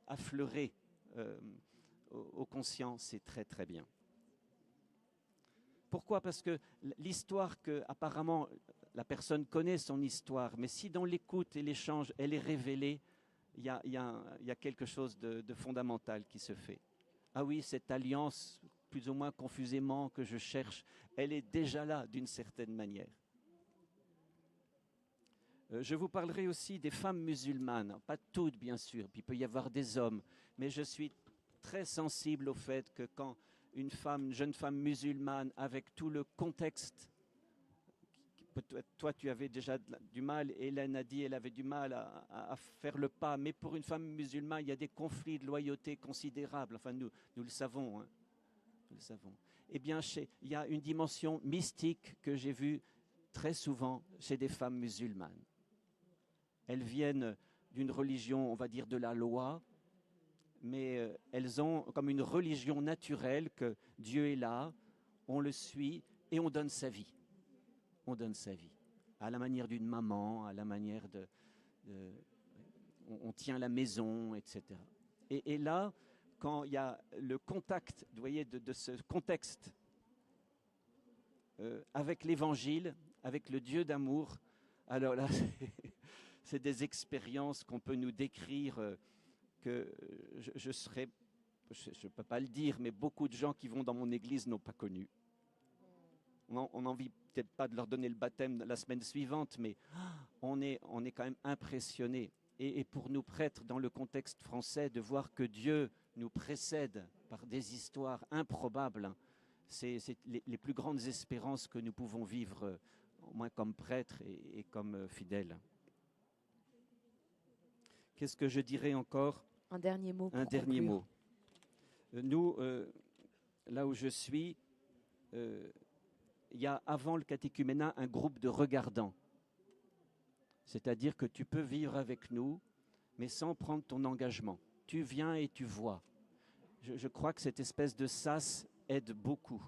affleurer aux conscients, c'est très très bien. Pourquoi? Parce que l'histoire que, apparemment, la personne connaît son histoire, mais si dans l'écoute et l'échange, elle est révélée, il y a quelque chose de fondamental qui se fait. Ah oui, cette alliance, plus ou moins confusément que je cherche, elle est déjà là d'une certaine manière. Je vous parlerai aussi des femmes musulmanes, pas toutes bien sûr, puis il peut y avoir des hommes, mais je suis très sensible au fait que quand une jeune femme musulmane, avec tout le contexte, toi tu avais déjà du mal, Hélène a dit elle avait du mal à faire le pas, mais pour une femme musulmane, il y a des conflits de loyauté considérables, enfin nous le savons, hein. Nous le savons. Eh bien, il y a une dimension mystique que j'ai vue très souvent chez des femmes musulmanes. Elles viennent d'une religion, on va dire, de la loi, mais elles ont comme une religion naturelle que Dieu est là, on le suit et on donne sa vie. On donne sa vie, à la manière d'une maman, à la manière on tient la maison, etc. Et là, quand il y a le contact, vous voyez, de ce contexte avec l'Évangile, avec le Dieu d'amour, alors là, c'est des expériences qu'on peut nous décrire que je ne peux pas le dire, mais beaucoup de gens qui vont dans mon église n'ont pas connu. On n'a envie peut-être pas de leur donner le baptême la semaine suivante, mais on est quand même impressionnés. Et pour nous prêtres, dans le contexte français, de voir que Dieu nous précède par des histoires improbables, c'est les plus grandes espérances que nous pouvons vivre, au moins comme prêtres et comme fidèles. Qu'est-ce que je dirais encore? Un dernier mot. Un dernier mot. Nous, là où je suis, il y a avant le catéchuménat un groupe de regardants. C'est-à-dire que tu peux vivre avec nous, mais sans prendre ton engagement. Tu viens et tu vois. Je crois que cette espèce de sas aide beaucoup.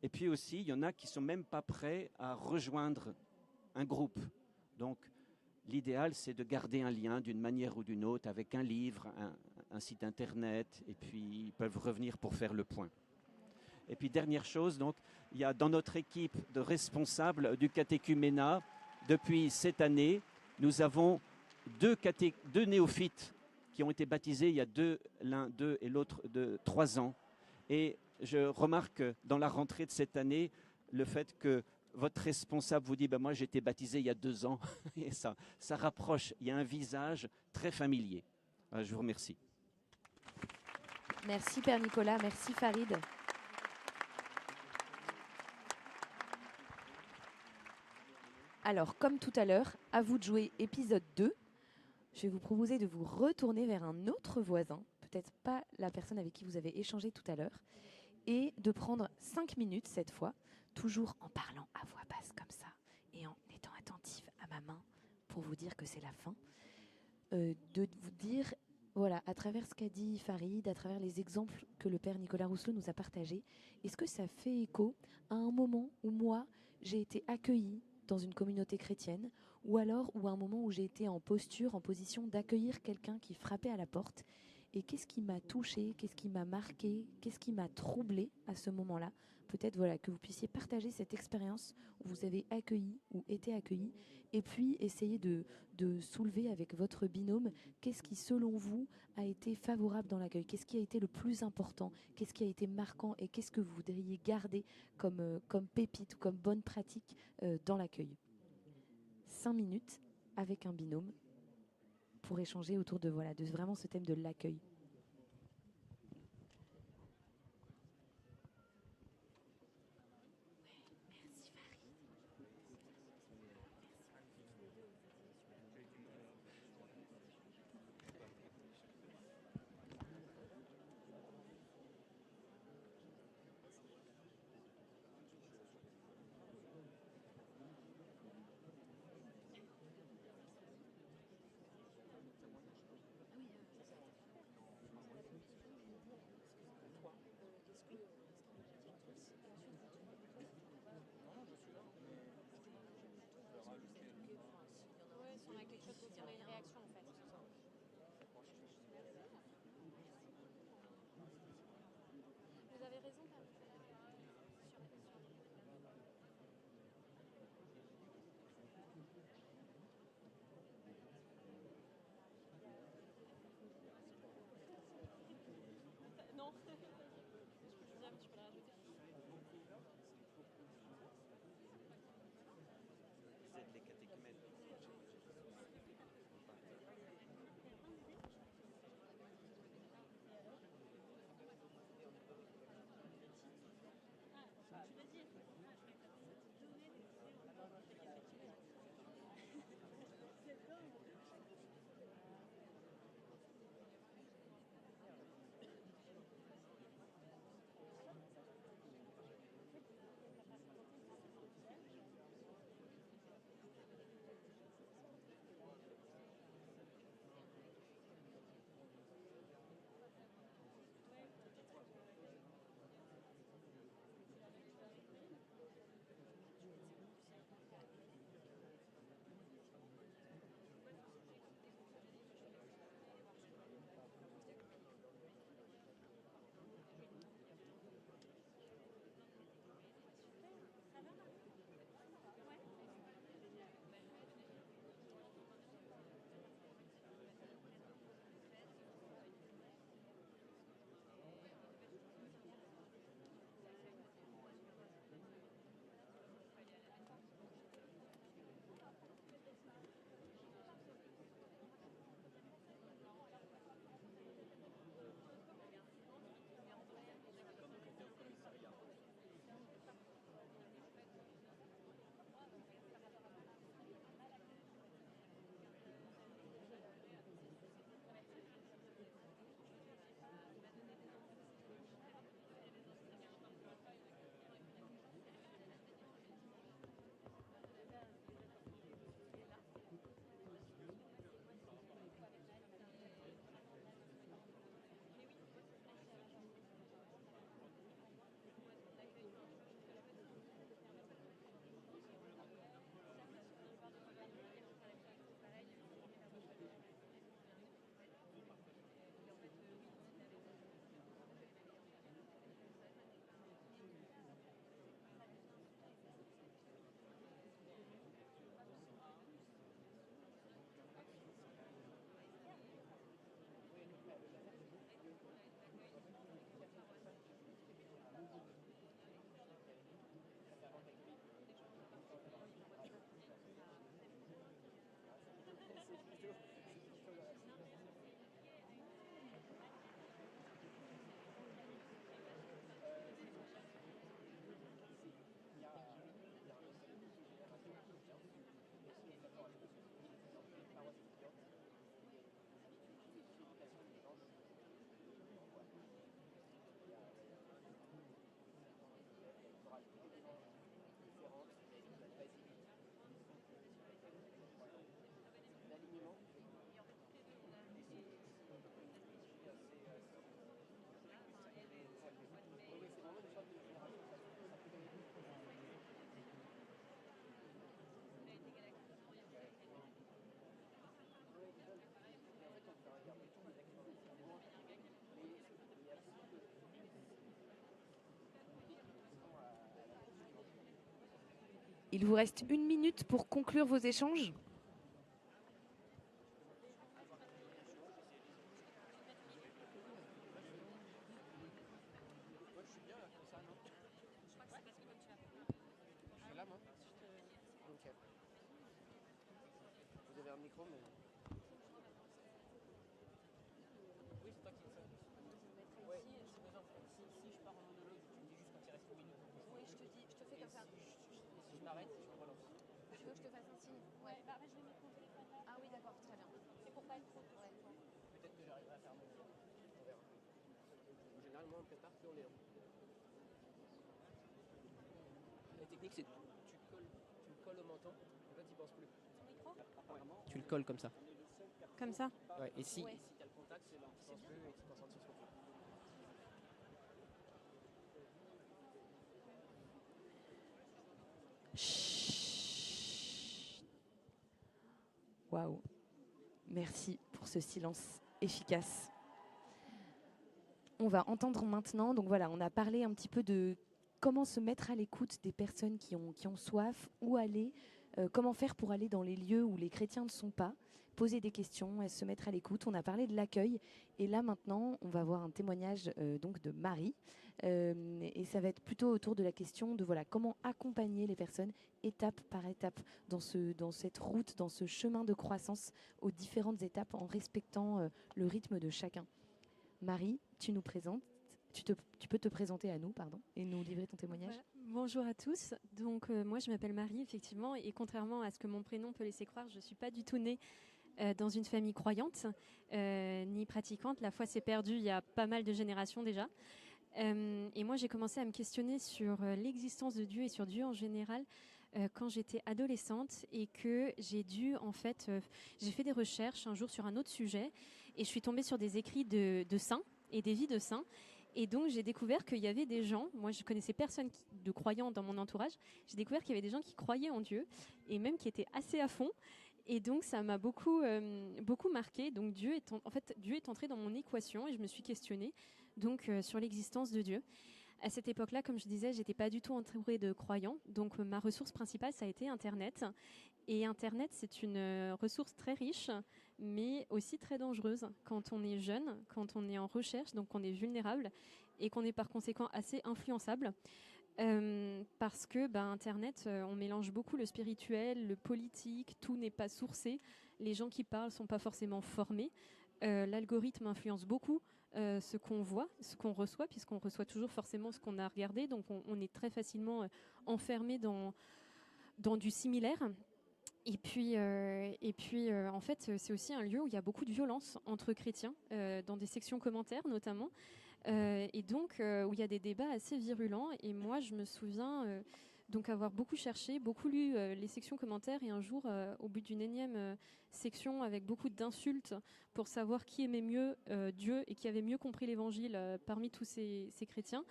Et puis aussi, il y en a qui ne sont même pas prêts à rejoindre un groupe. Donc, l'idéal, c'est de garder un lien d'une manière ou d'une autre avec un livre, un site internet, et puis ils peuvent revenir pour faire le point. Et puis, dernière chose, donc, il y a dans notre équipe de responsables du catéchuménat, depuis cette année, nous avons deux néophytes qui ont été baptisés il y a l'un d'eux et l'autre de 3 ans. Et je remarque dans la rentrée de cette année, le fait que votre responsable vous dit ben moi j'ai été baptisé il y a 2 ans. Et ça rapproche, il y a un visage très familier. Alors, je vous remercie. Merci Père Nicolas, merci Farid. Alors, comme tout à l'heure, à vous de jouer épisode 2. Je vais vous proposer de vous retourner vers un autre voisin, peut-être pas la personne avec qui vous avez échangé tout à l'heure, et de prendre 5 minutes cette fois, toujours en parlant à voix basse comme ça, et en étant attentif à ma main pour vous dire que c'est la fin, de vous dire, voilà, à travers ce qu'a dit Farid, à travers les exemples que le Père Nicolas Rousselot nous a partagés, est-ce que ça fait écho à un moment où moi, j'ai été accueillie dans une communauté chrétienne, ou alors ou à un moment où j'ai été en position d'accueillir quelqu'un qui frappait à la porte. Et qu'est-ce qui m'a touchée, qu'est-ce qui m'a marqué, qu'est-ce qui m'a troublée à ce moment-là? peut-être voilà, que vous puissiez partager cette expérience où vous avez accueilli ou été accueilli, et puis essayer de soulever avec votre binôme qu'est-ce qui, selon vous, a été favorable dans l'accueil, qu'est-ce qui a été le plus important, qu'est-ce qui a été marquant et qu'est-ce que vous voudriez garder comme pépite ou comme bonne pratique dans l'accueil. 5 minutes avec un binôme pour échanger autour de vraiment ce thème de l'accueil. Il vous reste 1 minute pour conclure vos échanges. La technique, c'est tu le colles au menton, en fait, il pense plus. Tu le colles comme ça. Comme ça. Ouais, et si tu as le contact, c'est là, tu penses plus et tu te concentres sur son truc. Waouh. Merci pour ce silence efficace. On va entendre maintenant, donc voilà, on a parlé un petit peu de comment se mettre à l'écoute des personnes qui ont soif, où aller, comment faire pour aller dans les lieux où les chrétiens ne sont pas, poser des questions, se mettre à l'écoute. On a parlé de l'accueil et là maintenant, on va voir un témoignage donc de Marie et ça va être plutôt autour de la question de voilà comment accompagner les personnes étape par étape dans cette route, dans ce chemin de croissance aux différentes étapes en respectant le rythme de chacun. Marie, tu nous présentes. Tu peux te présenter à nous, pardon, et nous livrer ton témoignage. Bonjour à tous. Donc moi je m'appelle Marie effectivement et contrairement à ce que mon prénom peut laisser croire, je ne suis pas du tout née dans une famille croyante ni pratiquante. La foi s'est perdue il y a pas mal de générations déjà. Et moi j'ai commencé à me questionner sur l'existence de Dieu et sur Dieu en général quand j'étais adolescente et que j'ai dû en fait, j'ai fait des recherches un jour sur un autre sujet et je suis tombée sur des écrits de saints et des vies de saints. Et donc, j'ai découvert qu'il y avait des gens, moi je connaissais personne de croyants dans mon entourage, j'ai découvert qu'il y avait des gens qui croyaient en Dieu et même qui étaient assez à fond. Et donc, ça m'a beaucoup marqué. Donc, Dieu est entré dans mon équation et je me suis questionnée donc, sur l'existence de Dieu. À cette époque-là, comme je disais, j'étais pas du tout entourée de croyants. Donc, ma ressource principale, ça a été Internet. Et Internet, c'est une ressource très riche, mais aussi très dangereuse quand on est jeune, quand on est en recherche, donc on est vulnérable et qu'on est par conséquent assez influençable. Parce que Internet, on mélange beaucoup le spirituel, le politique, tout n'est pas sourcé. Les gens qui parlent sont pas forcément formés. L'algorithme influence beaucoup ce qu'on voit, ce qu'on reçoit, puisqu'on reçoit toujours forcément ce qu'on a regardé. Donc on est très facilement enfermé dans du similaire. Et puis, en fait, c'est aussi un lieu où il y a beaucoup de violence entre chrétiens, dans des sections commentaires notamment, et donc où il y a des débats assez virulents. Et moi, je me souviens donc avoir beaucoup cherché, beaucoup lu les sections commentaires, et un jour, au bout d'une énième section avec beaucoup d'insultes pour savoir qui aimait mieux Dieu et qui avait mieux compris l'Évangile parmi tous ces chrétiens,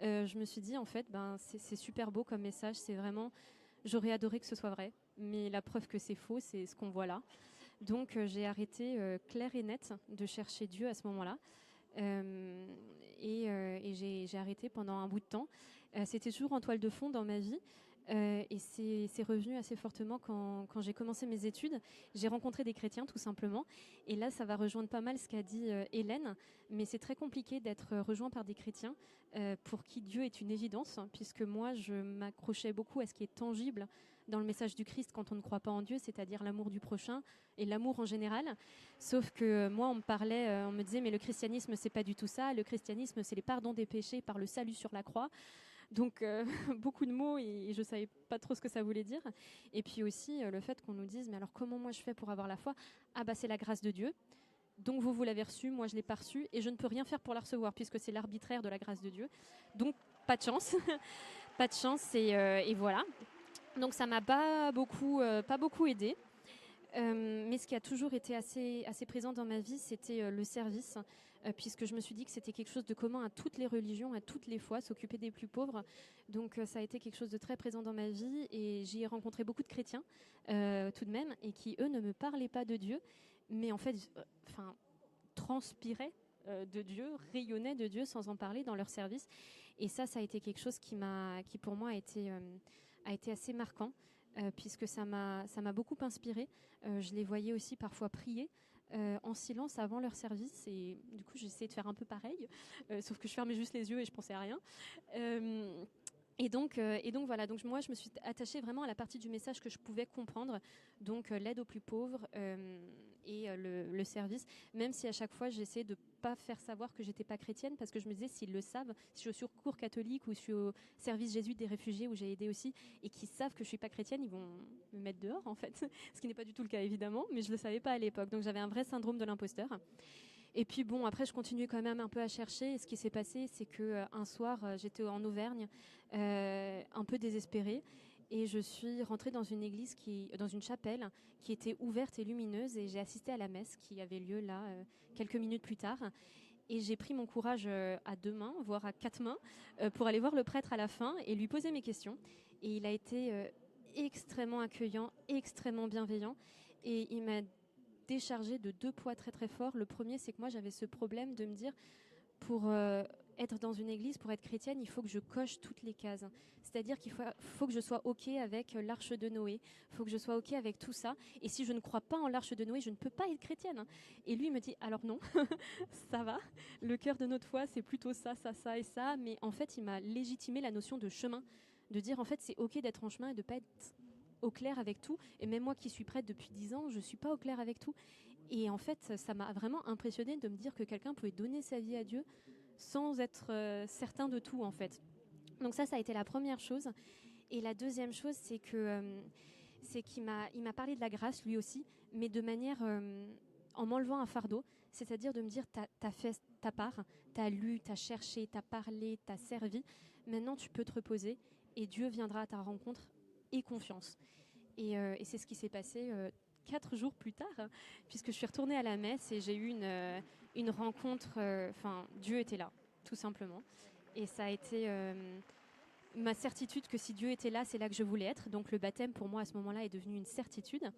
je me suis dit, en fait, c'est super beau comme message, c'est vraiment... J'aurais adoré que ce soit vrai, mais la preuve que c'est faux, c'est ce qu'on voit là. Donc j'ai arrêté clair et net de chercher Dieu à ce moment-là. Et j'ai arrêté pendant un bout de temps. C'était toujours en toile de fond dans ma vie. Et c'est revenu assez fortement quand j'ai commencé mes études. J'ai rencontré des chrétiens tout simplement. Et là, ça va rejoindre pas mal ce qu'a dit Hélène. Mais c'est très compliqué d'être rejoint par des chrétiens pour qui Dieu est une évidence. Puisque moi, je m'accrochais beaucoup à ce qui est tangible dans le message du Christ quand on ne croit pas en Dieu, c'est-à-dire l'amour du prochain et l'amour en général. Sauf que moi, on me disait, mais le christianisme, c'est pas du tout ça. Le christianisme, c'est les pardons des péchés par le salut sur la croix. Donc beaucoup de mots et je ne savais pas trop ce que ça voulait dire. Et puis aussi le fait qu'on nous dise, mais alors comment moi je fais pour avoir la foi ? Ah c'est la grâce de Dieu. Donc vous l'avez reçue, moi je ne l'ai pas reçue et je ne peux rien faire pour la recevoir puisque c'est l'arbitraire de la grâce de Dieu. Donc pas de chance. Pas de chance et voilà. Donc ça m'a pas beaucoup aidée. Mais ce qui a toujours été assez présent dans ma vie, c'était le service, puisque je me suis dit que c'était quelque chose de commun à toutes les religions, à toutes les foi, s'occuper des plus pauvres. Donc ça a été quelque chose de très présent dans ma vie et j'y ai rencontré beaucoup de chrétiens tout de même et qui, eux, ne me parlaient pas de Dieu, mais en fait, transpiraient de Dieu, rayonnaient de Dieu sans en parler dans leur service. Et ça a été quelque chose qui pour moi a a été assez marquant, puisque ça m'a beaucoup inspirée. Je les voyais aussi parfois prier en silence avant leur service, et du coup j'ai essayé de faire un peu pareil, sauf que je fermais juste les yeux et je pensais à rien. Et donc voilà, donc moi je me suis attachée vraiment à la partie du message que je pouvais comprendre, donc l'aide aux plus pauvres et le service, même si à chaque fois j'essayais de pas faire savoir que j'étais pas chrétienne, parce que je me disais, s'ils le savent, si je suis au secours catholique ou je suis au service jésuite des réfugiés où j'ai aidé aussi, et qu'ils savent que je suis pas chrétienne, ils vont me mettre dehors en fait, ce qui n'est pas du tout le cas évidemment, mais je le savais pas à l'époque, donc j'avais un vrai syndrome de l'imposteur. Et puis bon, après je continuais quand même un peu à chercher. Et ce qui s'est passé, c'est que un soir, j'étais en Auvergne, un peu désespérée, et je suis rentrée dans une église dans une chapelle qui était ouverte et lumineuse, et j'ai assisté à la messe qui avait lieu là quelques minutes plus tard. Et j'ai pris mon courage à 2 mains, voire à 4 mains, pour aller voir le prêtre à la fin et lui poser mes questions. Et il a été extrêmement accueillant, extrêmement bienveillant, et il m'a déchargée de 2 poids très très forts. Le premier, c'est que moi j'avais ce problème de me dire, pour être dans une église, pour être chrétienne, il faut que je coche toutes les cases. C'est-à-dire qu'il faut que je sois OK avec l'arche de Noé, il faut que je sois OK avec tout ça. Et si je ne crois pas en l'arche de Noé, je ne peux pas être chrétienne. Et lui me dit, alors non, ça va, le cœur de notre foi, c'est plutôt ça, ça, ça et ça. Mais en fait, il m'a légitimé la notion de chemin, de dire en fait, c'est OK d'être en chemin et de ne pas être au clair avec tout. Et même moi qui suis prête depuis 10 ans, je ne suis pas au clair avec tout. Et en fait, ça m'a vraiment impressionnée de me dire que quelqu'un pouvait donner sa vie à Dieu sans être certain de tout, en fait. Donc ça a été la première chose. Et la deuxième chose, c'est qu'il m'a parlé de la grâce, lui aussi, mais de manière en m'enlevant un fardeau, c'est-à-dire de me dire, t'as fait ta part, t'as lu, t'as cherché, t'as parlé, t'as servi, maintenant tu peux te reposer et Dieu viendra à ta rencontre, et confiance. Et c'est ce qui s'est passé 4 jours plus tard, puisque je suis retournée à la messe et j'ai eu une rencontre, Dieu était là, tout simplement. Et ça a été ma certitude que si Dieu était là, c'est là que je voulais être. Donc le baptême, pour moi, à ce moment-là, est devenu une certitude.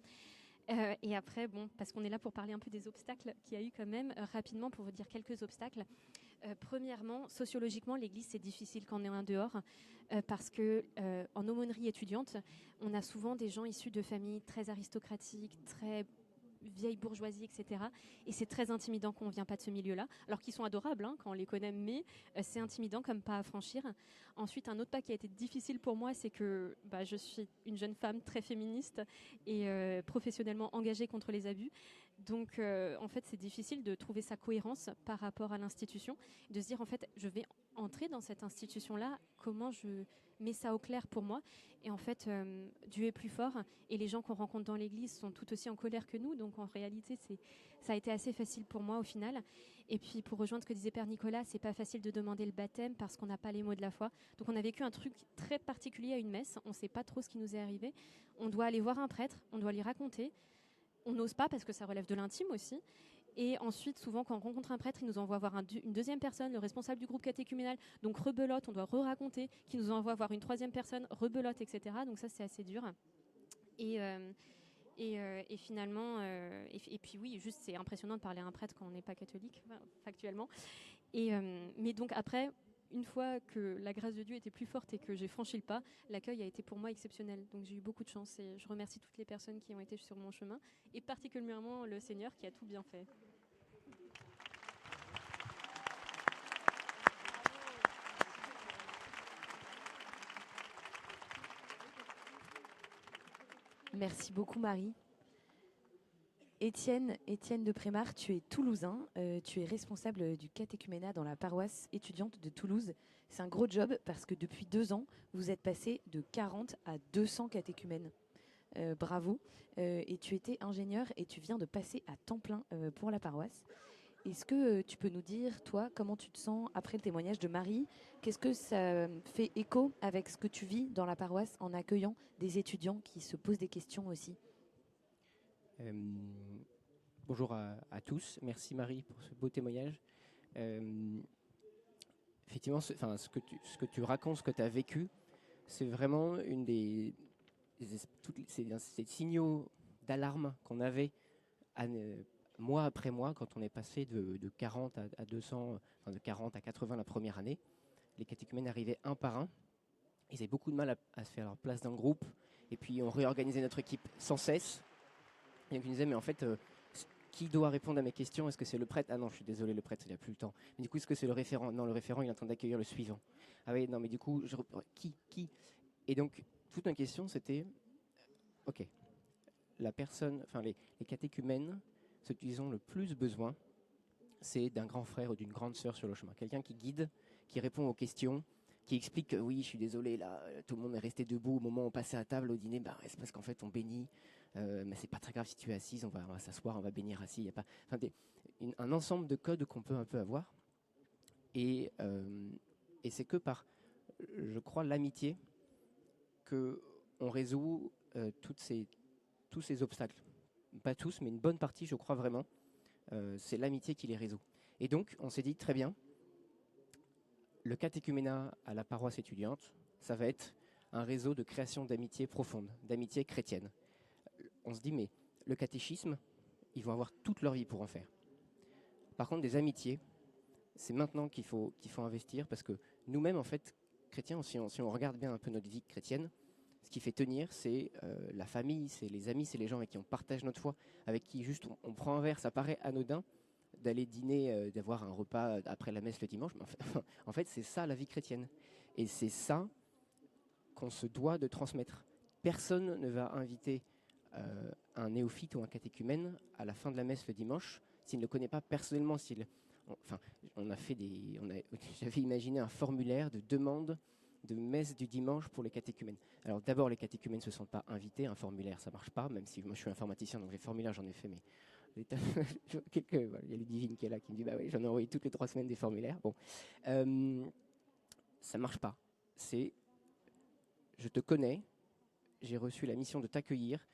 Et après, parce qu'on est là pour parler un peu des obstacles qu'il y a eu quand même, rapidement pour vous dire quelques obstacles. Premièrement, sociologiquement, l'Église, c'est difficile quand on est en dehors, parce que en aumônerie étudiante, on a souvent des gens issus de familles très aristocratiques, très vieille bourgeoisie, etc. Et c'est très intimidant quand on ne vient pas de ce milieu-là, alors qu'ils sont adorables quand on les connaît, mais c'est intimidant comme pas à franchir. Ensuite, un autre pas qui a été difficile pour moi, c'est que je suis une jeune femme très féministe et professionnellement engagée contre les abus. Donc, en fait, c'est difficile de trouver sa cohérence par rapport à l'institution, de se dire, en fait, je vais entrer dans cette institution-là, comment je mets ça au clair pour moi. Et en fait, Dieu est plus fort, et les gens qu'on rencontre dans l'église sont tout aussi en colère que nous. Donc, en réalité, ça a été assez facile pour moi au final. Et puis, pour rejoindre ce que disait Père Nicolas, c'est pas facile de demander le baptême parce qu'on n'a pas les mots de la foi. Donc, on a vécu un truc très particulier à une messe. On ne sait pas trop ce qui nous est arrivé. On doit aller voir un prêtre, on doit lui raconter. On n'ose pas parce que ça relève de l'intime aussi. Et ensuite, souvent, quand on rencontre un prêtre, il nous envoie voir une deuxième personne, le responsable du groupe catéchuménal. Donc, rebelote, on doit re-raconter, qui nous envoie voir une troisième personne, rebelote, etc. Donc ça, c'est assez dur. Et finalement, et puis oui, juste c'est impressionnant de parler à un prêtre quand on n'est pas catholique, factuellement. Mais donc après, une fois que la grâce de Dieu était plus forte et que j'ai franchi le pas, l'accueil a été pour moi exceptionnel. Donc j'ai eu beaucoup de chance et je remercie toutes les personnes qui ont été sur mon chemin, et particulièrement le Seigneur qui a tout bien fait. Merci beaucoup Marie. Étienne de Prémar, tu es toulousain, tu es responsable du catéchuménat dans la paroisse étudiante de Toulouse. C'est un gros job parce que depuis 2 ans, vous êtes passé de 40 à 200 catéchumènes. Bravo. Et tu étais ingénieur et tu viens de passer à temps plein pour la paroisse. Est-ce que tu peux nous dire, toi, comment tu te sens après le témoignage de Marie? Qu'est-ce que ça fait écho avec ce que tu vis dans la paroisse en accueillant des étudiants qui se posent des questions aussi? Bonjour à tous. Merci Marie pour ce beau témoignage. Effectivement, ce que tu racontes, ce que tu as vécu, c'est vraiment une ces signaux d'alarme qu'on avait mois après mois quand on est passé de 40 à 200, de 40 à 80 la première année. Les catéchumènes arrivaient un par un. Ils avaient beaucoup de mal à se faire leur place dans le groupe. Et puis on réorganisait notre équipe sans cesse. Et donc ils nous disaient, mais en fait, qui doit répondre à mes questions? Est-ce que c'est le prêtre? Ah non, je suis désolé, le prêtre, il n'a plus le temps. Mais du coup, est-ce que c'est le référent? Non, le référent, il est en train d'accueillir le suivant. Ah oui, non, mais du coup, qui? Et donc, toute ma question, c'était, ok, la personne, enfin les catéchumènes, ce qu'ils ont le plus besoin, c'est d'un grand frère ou d'une grande sœur sur le chemin. Quelqu'un qui guide, qui répond aux questions, qui explique que oui, je suis désolé, là, tout le monde est resté debout au moment où on passait à table au dîner. Bah, c'est parce qu'en fait, on bénit. Mais c'est pas très grave si tu es assise, on va s'asseoir, on va bénir assis. Y a pas, enfin, un ensemble de codes qu'on peut un peu avoir. Et c'est que par, je crois, l'amitié qu'on résout tous ces obstacles. Pas tous, mais une bonne partie, je crois vraiment. C'est l'amitié qui les résout. Et donc, on s'est dit, très bien, le catéchuménat à la paroisse étudiante, ça va être un réseau de création d'amitié profonde, d'amitié chrétienne. On se dit, mais le catéchisme, ils vont avoir toute leur vie pour en faire. Par contre, des amitiés, c'est maintenant qu'il faut investir, parce que nous-mêmes, en fait, chrétiens, si on regarde bien un peu notre vie chrétienne, ce qui fait tenir, c'est la famille, c'est les amis, c'est les gens avec qui on partage notre foi, avec qui juste on prend un verre. Ça paraît anodin d'aller dîner, d'avoir un repas après la messe le dimanche, mais en fait c'est ça la vie chrétienne. Et c'est ça qu'on se doit de transmettre. Personne ne va inviter un néophyte ou un catéchumène à la fin de la messe le dimanche s'il ne le connaît pas personnellement. J'avais imaginé un formulaire de demande de messe du dimanche pour les catéchumènes. Alors d'abord, les catéchumènes ne se sentent pas invités, un formulaire ça marche pas, même si moi je suis informaticien, donc les formulaires j'en ai fait, mais il y a Ludivine qui est là qui me dit bah oui, j'en ai envoyé toutes les 3 semaines des formulaires. Bon, ça marche pas. C'est je te connais, j'ai reçu la mission de t'accueillir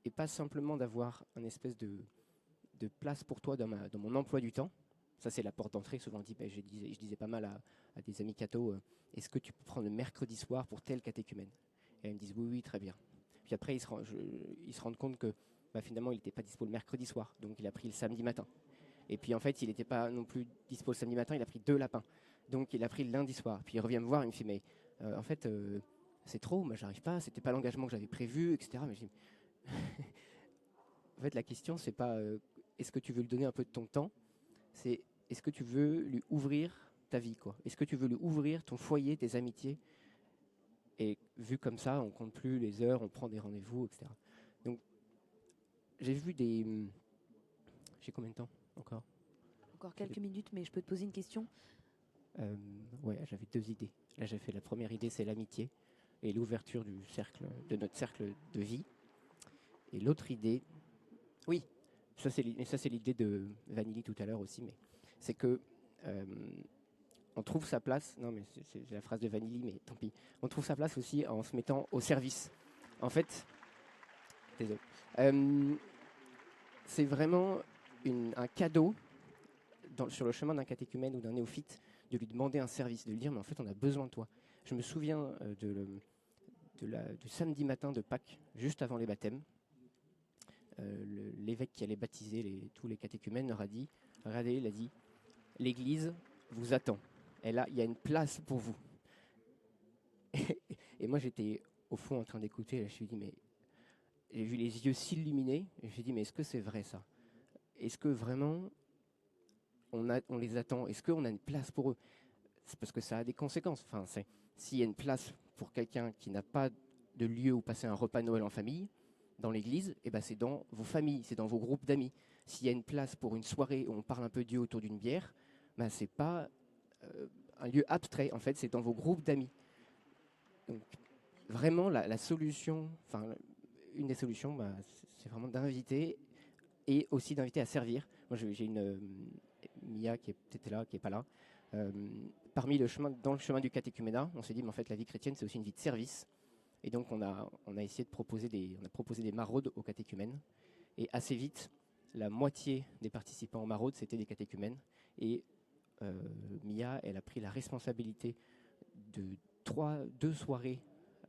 et pas simplement d'avoir un espèce de place pour toi dans mon emploi du temps. Ça, c'est la porte d'entrée. Souvent, je disais pas mal à des amis cathos, est-ce que tu peux prendre le mercredi soir pour tel catéchumène? Et ils me disent oui, très bien. Puis après, ils se rendent compte que finalement, il n'était pas dispo le mercredi soir. Donc, il a pris le samedi matin. Et puis, en fait, il n'était pas non plus dispo le samedi matin. Il a pris 2 lapins. Donc, il a pris le lundi soir. Puis, il revient me voir. Il me fait, mais en fait, c'est trop. Moi, j'arrive pas. C'était pas l'engagement que j'avais prévu, etc. Mais je dis, en fait, la question, c'est pas est-ce que tu veux lui donner un peu de ton temps? C'est est-ce que tu veux lui ouvrir ta vie, quoi? Est-ce que tu veux lui ouvrir ton foyer, tes amitiés? Et vu comme ça, on compte plus les heures, on prend des rendez-vous, etc. Donc, j'ai vu j'ai combien de temps encore? Encore quelques minutes, mais je peux te poser une question? Ouais, j'avais 2 idées. Là, j'ai fait la première idée, c'est l'amitié et l'ouverture de notre cercle de vie. Et l'autre idée, oui, ça c'est l'idée de Vanilly tout à l'heure aussi, mais c'est que on trouve sa place. Non, mais c'est la phrase de Vanilly, mais tant pis. On trouve sa place aussi en se mettant au service. En fait, désolé. C'est vraiment un cadeau sur le chemin d'un catéchumène ou d'un néophyte de lui demander un service, de lui dire mais en fait on a besoin de toi. Je me souviens du samedi matin de Pâques, juste avant les baptêmes. L'évêque qui allait baptiser tous les catéchumènes leur a dit, regardez, il a dit, l'Église vous attend. Et là, il y a une place pour vous. Et moi, j'étais au fond en train d'écouter. Je me suis dit, mais j'ai vu les yeux s'illuminer. Et je me suis dit, mais est-ce que c'est vrai ça? Est-ce que vraiment on les attend? Est-ce qu'on a une place pour eux? C'est parce que ça a des conséquences. Enfin, s'il y a une place pour quelqu'un qui n'a pas de lieu où passer un repas de Noël en famille, dans l'église, c'est dans vos familles, c'est dans vos groupes d'amis. S'il y a une place pour une soirée où on parle un peu Dieu autour d'une bière, c'est pas un lieu abstrait, en fait, c'est dans vos groupes d'amis. Donc, vraiment, la solution, une des solutions, c'est vraiment d'inviter et aussi d'inviter à servir. Moi, j'ai une Mia qui était là, qui n'est pas là. Dans le chemin du catéchuménat, on s'est dit, mais en fait, la vie chrétienne, c'est aussi une vie de service. Et donc, on a essayé de proposer des maraudes aux catéchumènes. Et assez vite, la moitié des participants aux maraudes, c'était des catéchumènes. Et Mia, elle a pris la responsabilité de 2 soirées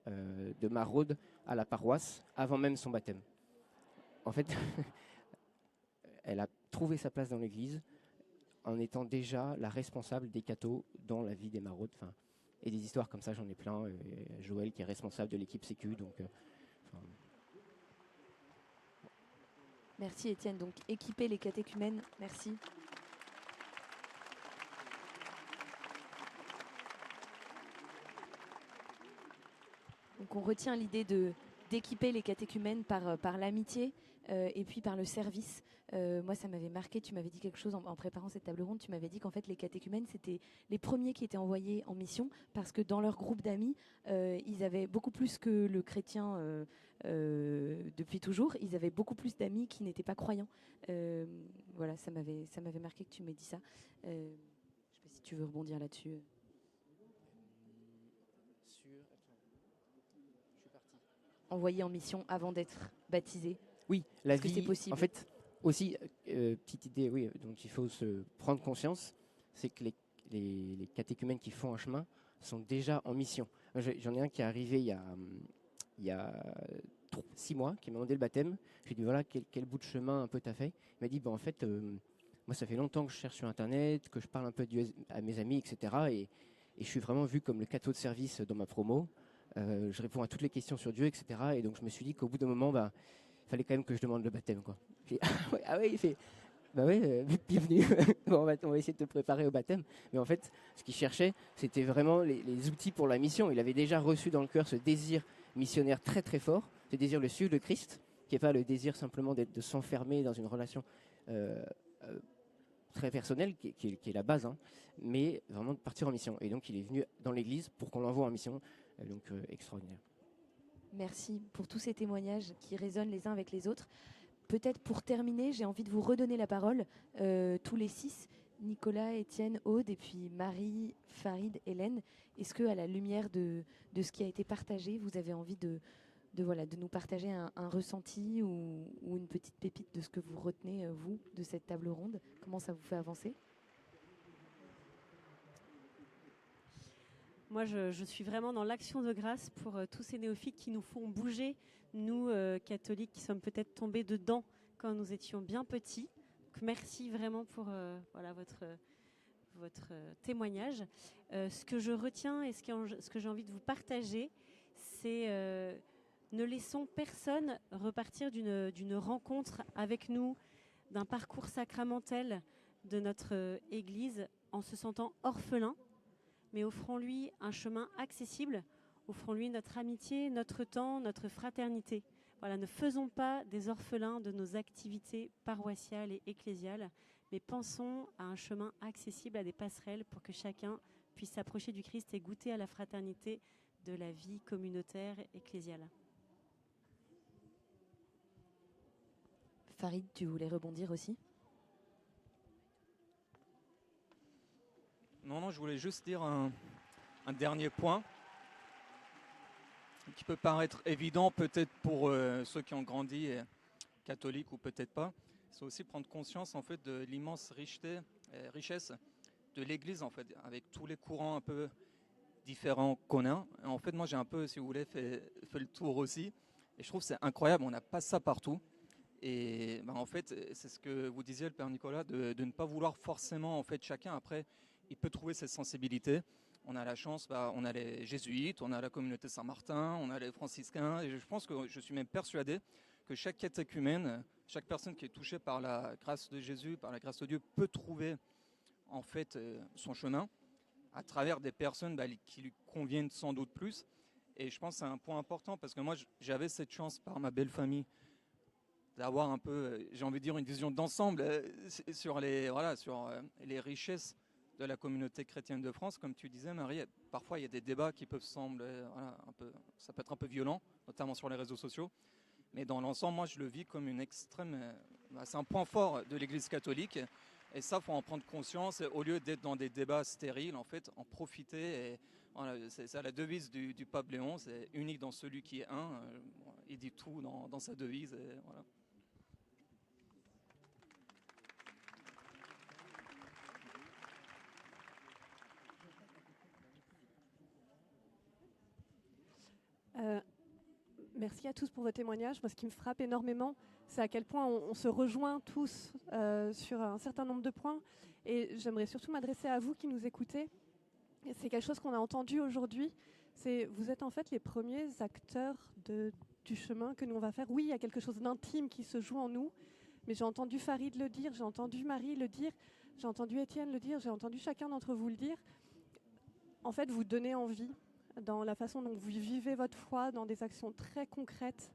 de maraude à la paroisse avant même son baptême. En fait, elle a trouvé sa place dans l'église en étant déjà la responsable des cathos dans la vie des maraudes. Et des histoires comme ça, j'en ai plein. Joël qui est responsable de l'équipe Sécu, donc Merci Étienne. Donc équiper les catéchumènes, merci. Donc on retient l'idée d'équiper les catéchumènes par l'amitié et puis par le service. Moi, ça m'avait marqué, tu m'avais dit quelque chose en préparant cette table ronde, tu m'avais dit qu'en fait les catéchumènes, c'était les premiers qui étaient envoyés en mission parce que dans leur groupe d'amis, ils avaient beaucoup plus que le chrétien depuis toujours, ils avaient beaucoup plus d'amis qui n'étaient pas croyants. Voilà, ça m'avait marqué que tu m'aies dit ça. Je ne sais pas si tu veux rebondir là-dessus. Envoyé en mission avant d'être baptisé. Oui, la Est-ce que vie, c'est possible? en fait, aussi, petite idée, oui, dont il faut se prendre conscience, c'est que les catéchumènes qui font un chemin sont déjà en mission. J'en ai un qui est arrivé il y a 6 mois, qui m'a demandé le baptême. Je lui ai dit, voilà, quel bout de chemin un peu t'as fait? Il m'a dit, en fait, moi, ça fait longtemps que je cherche sur Internet, que je parle un peu à mes amis, etc. Et je suis vraiment vu comme le cateau de service dans ma promo. Je réponds à toutes les questions sur Dieu, etc. Et donc, je me suis dit qu'au bout d'un moment, il fallait quand même que je demande le baptême, quoi. Ah ouais, il fait, bah ouais, bienvenue. Bon, on va essayer de te préparer au baptême. Mais en fait, ce qu'il cherchait, c'était vraiment les outils pour la mission. Il avait déjà reçu dans le cœur ce désir missionnaire très très fort, ce désir de suivre le Christ, qui n'est pas le désir simplement de s'enfermer dans une relation très personnelle, qui est la base, hein, mais vraiment de partir en mission. Et donc, il est venu dans l'église pour qu'on l'envoie en mission. Donc, extraordinaire. Merci pour tous ces témoignages qui résonnent les uns avec les autres. Peut-être pour terminer, j'ai envie de vous redonner la parole, tous les 6, Nicolas, Étienne, Aude, et puis Marie, Farid, Hélène. Est-ce qu'à la lumière de ce qui a été partagé, vous avez envie de nous partager un ressenti ou une petite pépite de ce que vous retenez, vous, de cette table ronde? Comment ça vous fait avancer? Moi, je suis vraiment dans l'action de grâce pour tous ces néophytes qui nous font bouger, nous, catholiques, qui sommes peut-être tombés dedans quand nous étions bien petits. Donc, merci vraiment pour votre témoignage. Ce que je retiens et ce que j'ai envie de vous partager, c'est ne laissons personne repartir d'une rencontre avec nous, d'un parcours sacramentel de notre Église en se sentant orphelin. Mais offrons-lui un chemin accessible, offrons-lui notre amitié, notre temps, notre fraternité. Voilà, ne faisons pas des orphelins de nos activités paroissiales et ecclésiales, mais pensons à un chemin accessible, à des passerelles pour que chacun puisse s'approcher du Christ et goûter à la fraternité de la vie communautaire ecclésiale. Farid, tu voulais rebondir aussi? Non, je voulais juste dire un dernier point qui peut paraître évident peut-être pour ceux qui ont grandi catholiques ou peut-être pas. C'est aussi prendre conscience en fait de l'immense richesse de l'Église en fait, avec tous les courants un peu différents qu'on a. En fait, moi j'ai un peu, si vous voulez, fait le tour aussi. Et je trouve que c'est incroyable, on n'a pas ça partout. Et en fait, c'est ce que vous disiez, le Père Nicolas, de ne pas vouloir forcément, en fait, chacun après, il peut trouver ses sensibilités. On a la chance, on a les jésuites, on a la communauté Saint-Martin, on a les franciscains. Et je pense que je suis même persuadé que chaque catéchumène, chaque personne qui est touchée par la grâce de Jésus, par la grâce de Dieu, peut trouver en fait son chemin à travers des personnes qui lui conviennent sans doute plus. Et je pense que c'est un point important parce que moi, j'avais cette chance par ma belle famille d'avoir un peu, j'ai envie de dire, une vision d'ensemble sur les richesses de la communauté chrétienne de France. Comme tu disais, Marie, parfois il y a des débats qui peuvent sembler, ça peut être un peu violent, notamment sur les réseaux sociaux. Mais dans l'ensemble, moi, je le vis comme une extrême... c'est un point fort de l'Église catholique. Et ça, il faut en prendre conscience. Au lieu d'être dans des débats stériles, en fait, en profiter. Et, voilà, c'est la devise du pape Léon, c'est unique dans celui qui est un. Il dit tout dans sa devise. Et voilà. Merci à tous pour vos témoignages. Moi, ce qui me frappe énormément, c'est à quel point on se rejoint tous sur un certain nombre de points. Et j'aimerais surtout m'adresser à vous qui nous écoutez. Et c'est quelque chose qu'on a entendu aujourd'hui. Vous êtes en fait les premiers acteurs du chemin que nous on va faire. Oui, il y a quelque chose d'intime qui se joue en nous, mais j'ai entendu Farid le dire, j'ai entendu Marie le dire, j'ai entendu Étienne le dire, j'ai entendu chacun d'entre vous le dire. En fait, vous donnez envie dans la façon dont vous vivez votre foi, dans des actions très concrètes,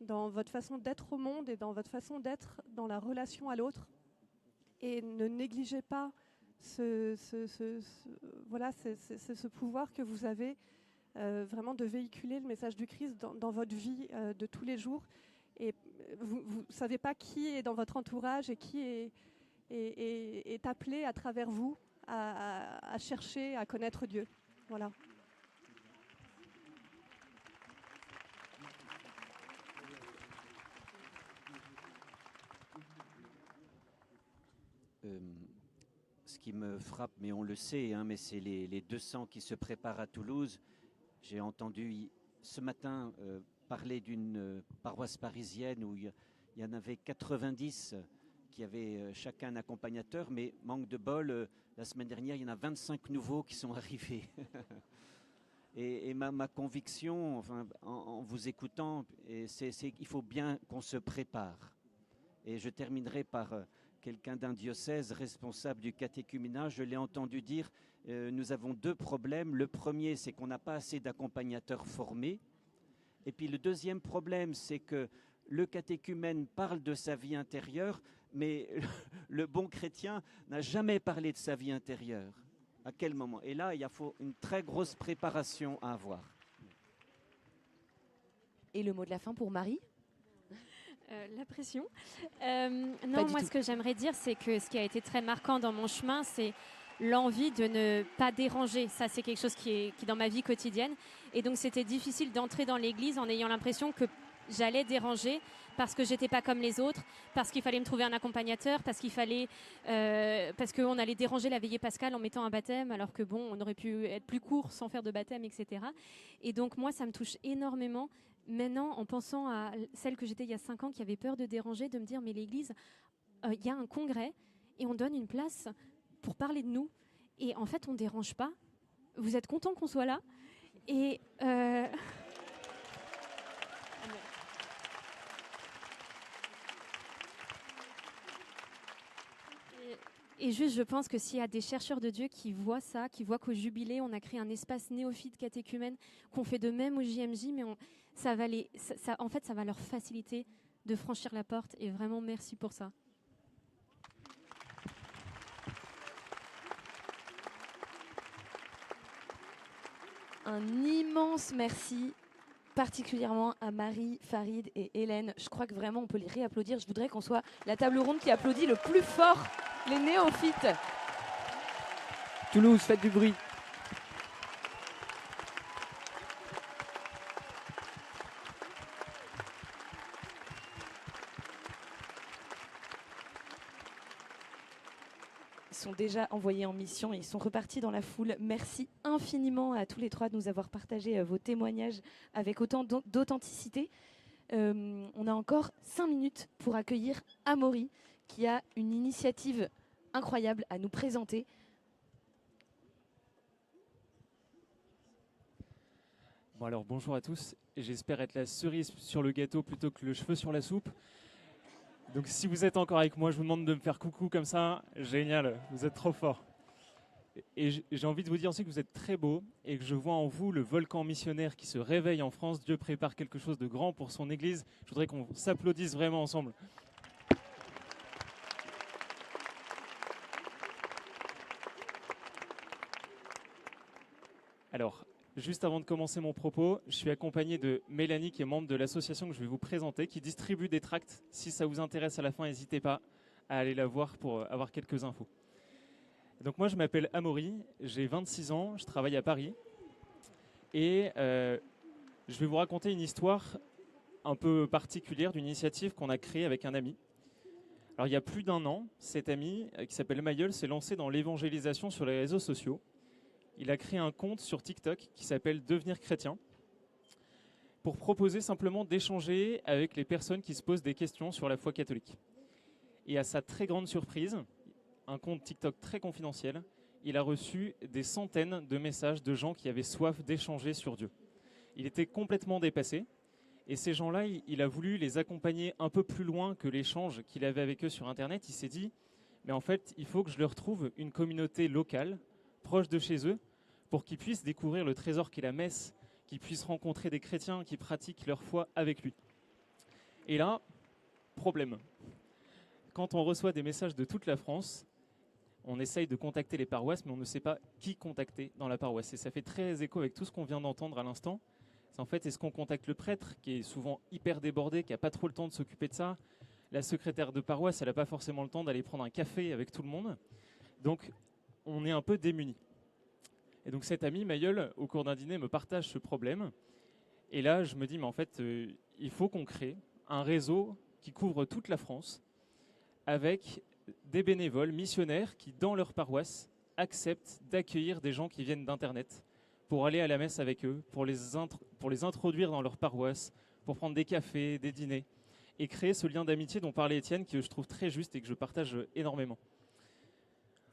dans votre façon d'être au monde et dans votre façon d'être dans la relation à l'autre. Et ne négligez pas ce pouvoir que vous avez vraiment de véhiculer le message du Christ dans votre vie de tous les jours. Et vous ne savez pas qui est dans votre entourage et qui est appelé à travers vous à chercher, à connaître Dieu. Voilà. Ce qui me frappe, mais on le sait, mais c'est les 200 qui se préparent à Toulouse. J'ai entendu ce matin parler d'une paroisse parisienne où il y en avait 90 qui avaient chacun un accompagnateur, mais manque de bol, la semaine dernière, il y en a 25 nouveaux qui sont arrivés. Et ma conviction, enfin, en vous écoutant, c'est qu'il faut bien qu'on se prépare. Et je terminerai par quelqu'un d'un diocèse responsable du catéchuménat. Je l'ai entendu dire, nous avons deux problèmes. Le premier, c'est qu'on n'a pas assez d'accompagnateurs formés. Et puis le deuxième problème, c'est que le catéchumène parle de sa vie intérieure, mais le bon chrétien n'a jamais parlé de sa vie intérieure. À quel moment? Et là, il faut une très grosse préparation à avoir. Et le mot de la fin pour Marie? La pression. Non, moi, ce que j'aimerais dire, c'est que ce qui a été très marquant dans mon chemin, c'est l'envie de ne pas déranger. Ça, c'est quelque chose qui est dans ma vie quotidienne. Et donc, c'était difficile d'entrer dans l'église en ayant l'impression que j'allais déranger parce que j'étais pas comme les autres, parce qu'il fallait me trouver un accompagnateur, parce qu'on allait déranger la veillée pascale en mettant un baptême, alors que bon, on aurait pu être plus court sans faire de baptême, etc. Et donc, moi, ça me touche énormément. Maintenant, en pensant à celle que j'étais il y a 5 ans, qui avait peur de déranger, de me dire, mais l'église, il y a un congrès et on donne une place pour parler de nous. Et en fait, on ne dérange pas. Vous êtes contents qu'on soit là. Et juste, je pense que s'il y a des chercheurs de Dieu qui voient ça, qui voient qu'au Jubilé, on a créé un espace néophyte catéchumène, qu'on fait de même au JMJ, mais ça va leur faciliter de franchir la porte. Et vraiment, merci pour ça. Un immense merci, particulièrement à Marie, Farid et Hélène. Je crois que vraiment on peut les réapplaudir. Je voudrais qu'on soit la table ronde qui applaudit le plus fort les néophytes. Toulouse, faites du bruit. Sont déjà envoyés en mission et ils sont repartis dans la foule. Merci infiniment à tous les trois de nous avoir partagé vos témoignages avec autant d'authenticité. On a encore 5 minutes pour accueillir Amaury qui a une initiative incroyable à nous présenter. Bon alors bonjour à tous, j'espère être la cerise sur le gâteau plutôt que le cheveu sur la soupe. Donc si vous êtes encore avec moi, je vous demande de me faire coucou comme ça. Génial, vous êtes trop forts. Et j'ai envie de vous dire aussi que vous êtes très beaux et que je vois en vous le volcan missionnaire qui se réveille en France. Dieu prépare quelque chose de grand pour son Église. Je voudrais qu'on s'applaudisse vraiment ensemble. Alors, juste avant de commencer mon propos, je suis accompagné de Mélanie, qui est membre de l'association que je vais vous présenter, qui distribue des tracts. Si ça vous intéresse à la fin, n'hésitez pas à aller la voir pour avoir quelques infos. Donc moi, je m'appelle Amaury, j'ai 26 ans, je travaille à Paris. Et je vais vous raconter une histoire un peu particulière d'une initiative qu'on a créée avec un ami. Alors il y a plus d'1 an, cet ami, qui s'appelle Mayol, s'est lancé dans l'évangélisation sur les réseaux sociaux. Il a créé un compte sur TikTok qui s'appelle Devenir chrétien pour proposer simplement d'échanger avec les personnes qui se posent des questions sur la foi catholique. Et à sa très grande surprise, un compte TikTok très confidentiel, il a reçu des centaines de messages de gens qui avaient soif d'échanger sur Dieu. Il était complètement dépassé. Et ces gens-là, il a voulu les accompagner un peu plus loin que l'échange qu'il avait avec eux sur Internet. Il s'est dit, mais en fait, il faut que je leur trouve une communauté locale, proche de chez eux, pour qu'ils puissent découvrir le trésor qu'est la messe, qu'ils puissent rencontrer des chrétiens qui pratiquent leur foi avec lui. Et là, problème. Quand on reçoit des messages de toute la France, on essaye de contacter les paroisses, mais on ne sait pas qui contacter dans la paroisse. Et ça fait très écho avec tout ce qu'on vient d'entendre à l'instant. En fait, est-ce qu'on contacte le prêtre, qui est souvent hyper débordé, qui n'a pas trop le temps de s'occuper de ça? La secrétaire de paroisse, elle n'a pas forcément le temps d'aller prendre un café avec tout le monde. Donc, on est un peu démunis. Et donc, cet ami, Mayol, au cours d'un dîner, me partage ce problème. Et là, je me dis, mais en fait, il faut qu'on crée un réseau qui couvre toute la France, avec des bénévoles, missionnaires, qui, dans leur paroisse, acceptent d'accueillir des gens qui viennent d'Internet, pour aller à la messe avec eux, pour les introduire dans leur paroisse, pour prendre des cafés, des dîners, et créer ce lien d'amitié dont parlait Étienne, que je trouve très juste et que je partage énormément.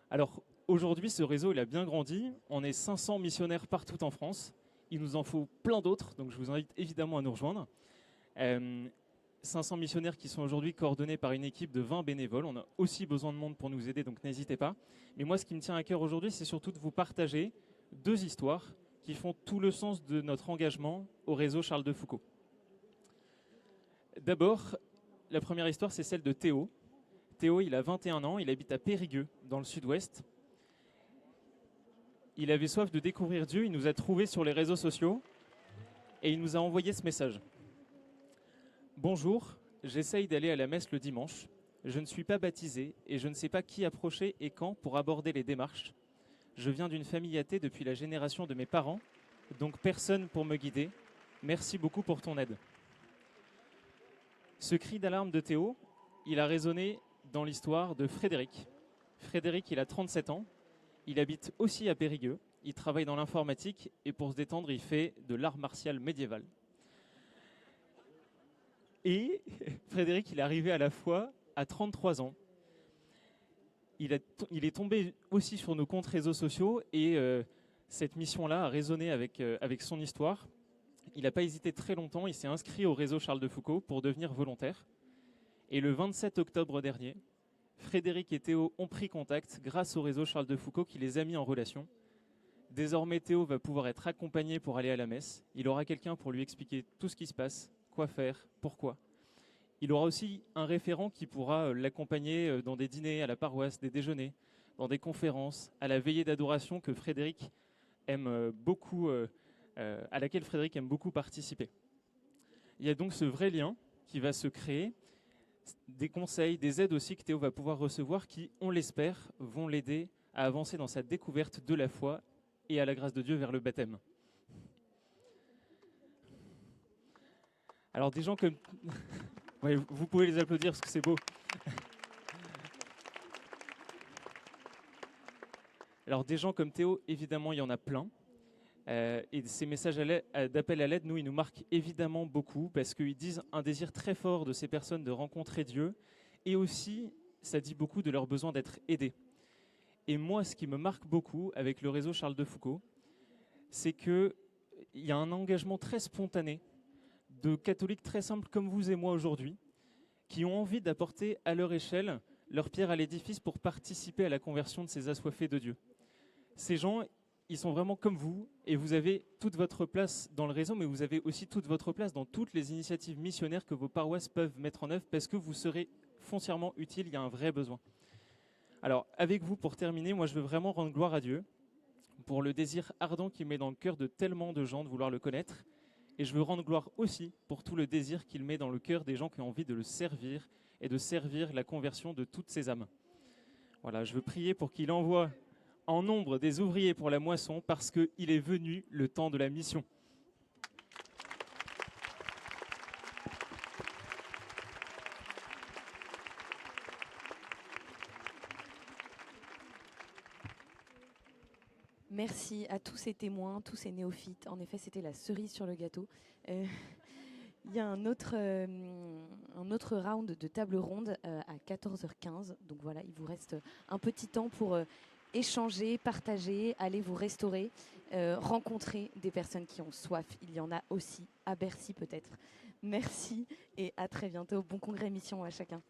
Alors, aujourd'hui, ce réseau, il a bien grandi. On est 500 missionnaires partout en France. Il nous en faut plein d'autres, donc je vous invite évidemment à nous rejoindre. 500 missionnaires qui sont aujourd'hui coordonnés par une équipe de 20 bénévoles. On a aussi besoin de monde pour nous aider, donc n'hésitez pas. Mais moi, ce qui me tient à cœur aujourd'hui, c'est surtout de vous partager 2 histoires qui font tout le sens de notre engagement au réseau Charles de Foucauld. D'abord, la première histoire, c'est celle de Théo. Théo, il a 21 ans, il habite à Périgueux, dans le sud-ouest. Il avait soif de découvrir Dieu, il nous a trouvés sur les réseaux sociaux et il nous a envoyé ce message. Bonjour, j'essaye d'aller à la messe le dimanche. Je ne suis pas baptisé et je ne sais pas qui approcher et quand pour aborder les démarches. Je viens d'une famille athée depuis la génération de mes parents, donc personne pour me guider. Merci beaucoup pour ton aide. Ce cri d'alarme de Théo, il a résonné dans l'histoire de Frédéric. Frédéric, il a 37 ans, il habite aussi à Périgueux, il travaille dans l'informatique et pour se détendre, il fait de l'art martial médiéval. Et Frédéric, il est arrivé à la foi à 33 ans. Il est tombé aussi sur nos comptes réseaux sociaux et cette mission-là a résonné avec son histoire. Il n'a pas hésité très longtemps, il s'est inscrit au réseau Charles de Foucauld pour devenir volontaire. Et le 27 octobre dernier, Frédéric et Théo ont pris contact grâce au réseau Charles de Foucauld qui les a mis en relation. Désormais, Théo va pouvoir être accompagné pour aller à la messe. Il aura quelqu'un pour lui expliquer tout ce qui se passe, quoi faire, pourquoi. Il aura aussi un référent qui pourra l'accompagner dans des dîners à la paroisse, des déjeuners, dans des conférences, à la veillée d'adoration que Frédéric aime beaucoup, à laquelle Frédéric aime beaucoup participer. Il y a donc ce vrai lien qui va se créer, des conseils, des aides aussi que Théo va pouvoir recevoir qui, on l'espère, vont l'aider à avancer dans sa découverte de la foi et à la grâce de Dieu vers le baptême. Alors des gens comme... Ouais, vous pouvez les applaudir parce que c'est beau. Alors des gens comme Théo, évidemment, il y en a plein. Et ces messages d'appel à l'aide, nous, ils nous marquent évidemment beaucoup parce qu'ils disent un désir très fort de ces personnes de rencontrer Dieu. Et aussi, ça dit beaucoup de leur besoin d'être aidés. Et moi, ce qui me marque beaucoup avec le réseau Charles de Foucauld, c'est qu'il y a un engagement très spontané de catholiques très simples comme vous et moi aujourd'hui, qui ont envie d'apporter à leur échelle leur pierre à l'édifice pour participer à la conversion de ces assoiffés de Dieu. Ces gens, ils sont vraiment comme vous, et vous avez toute votre place dans le réseau, mais vous avez aussi toute votre place dans toutes les initiatives missionnaires que vos paroisses peuvent mettre en œuvre, parce que vous serez foncièrement utile, il y a un vrai besoin. Alors, avec vous, pour terminer, moi je veux vraiment rendre gloire à Dieu, pour le désir ardent qu'il met dans le cœur de tellement de gens de vouloir le connaître, et je veux rendre gloire aussi pour tout le désir qu'il met dans le cœur des gens qui ont envie de le servir et de servir la conversion de toutes ces âmes. Voilà, je veux prier pour qu'il envoie en nombre des ouvriers pour la moisson parce qu'il est venu le temps de la mission. Merci à tous ces témoins, tous ces néophytes. En effet, c'était la cerise sur le gâteau. Il y a un autre round de table ronde à 14h15. Donc voilà, il vous reste un petit temps pour échanger, partager, aller vous restaurer, rencontrer des personnes qui ont soif. Il y en a aussi à Bercy peut-être. Merci et à très bientôt. Bon congrès mission à chacun.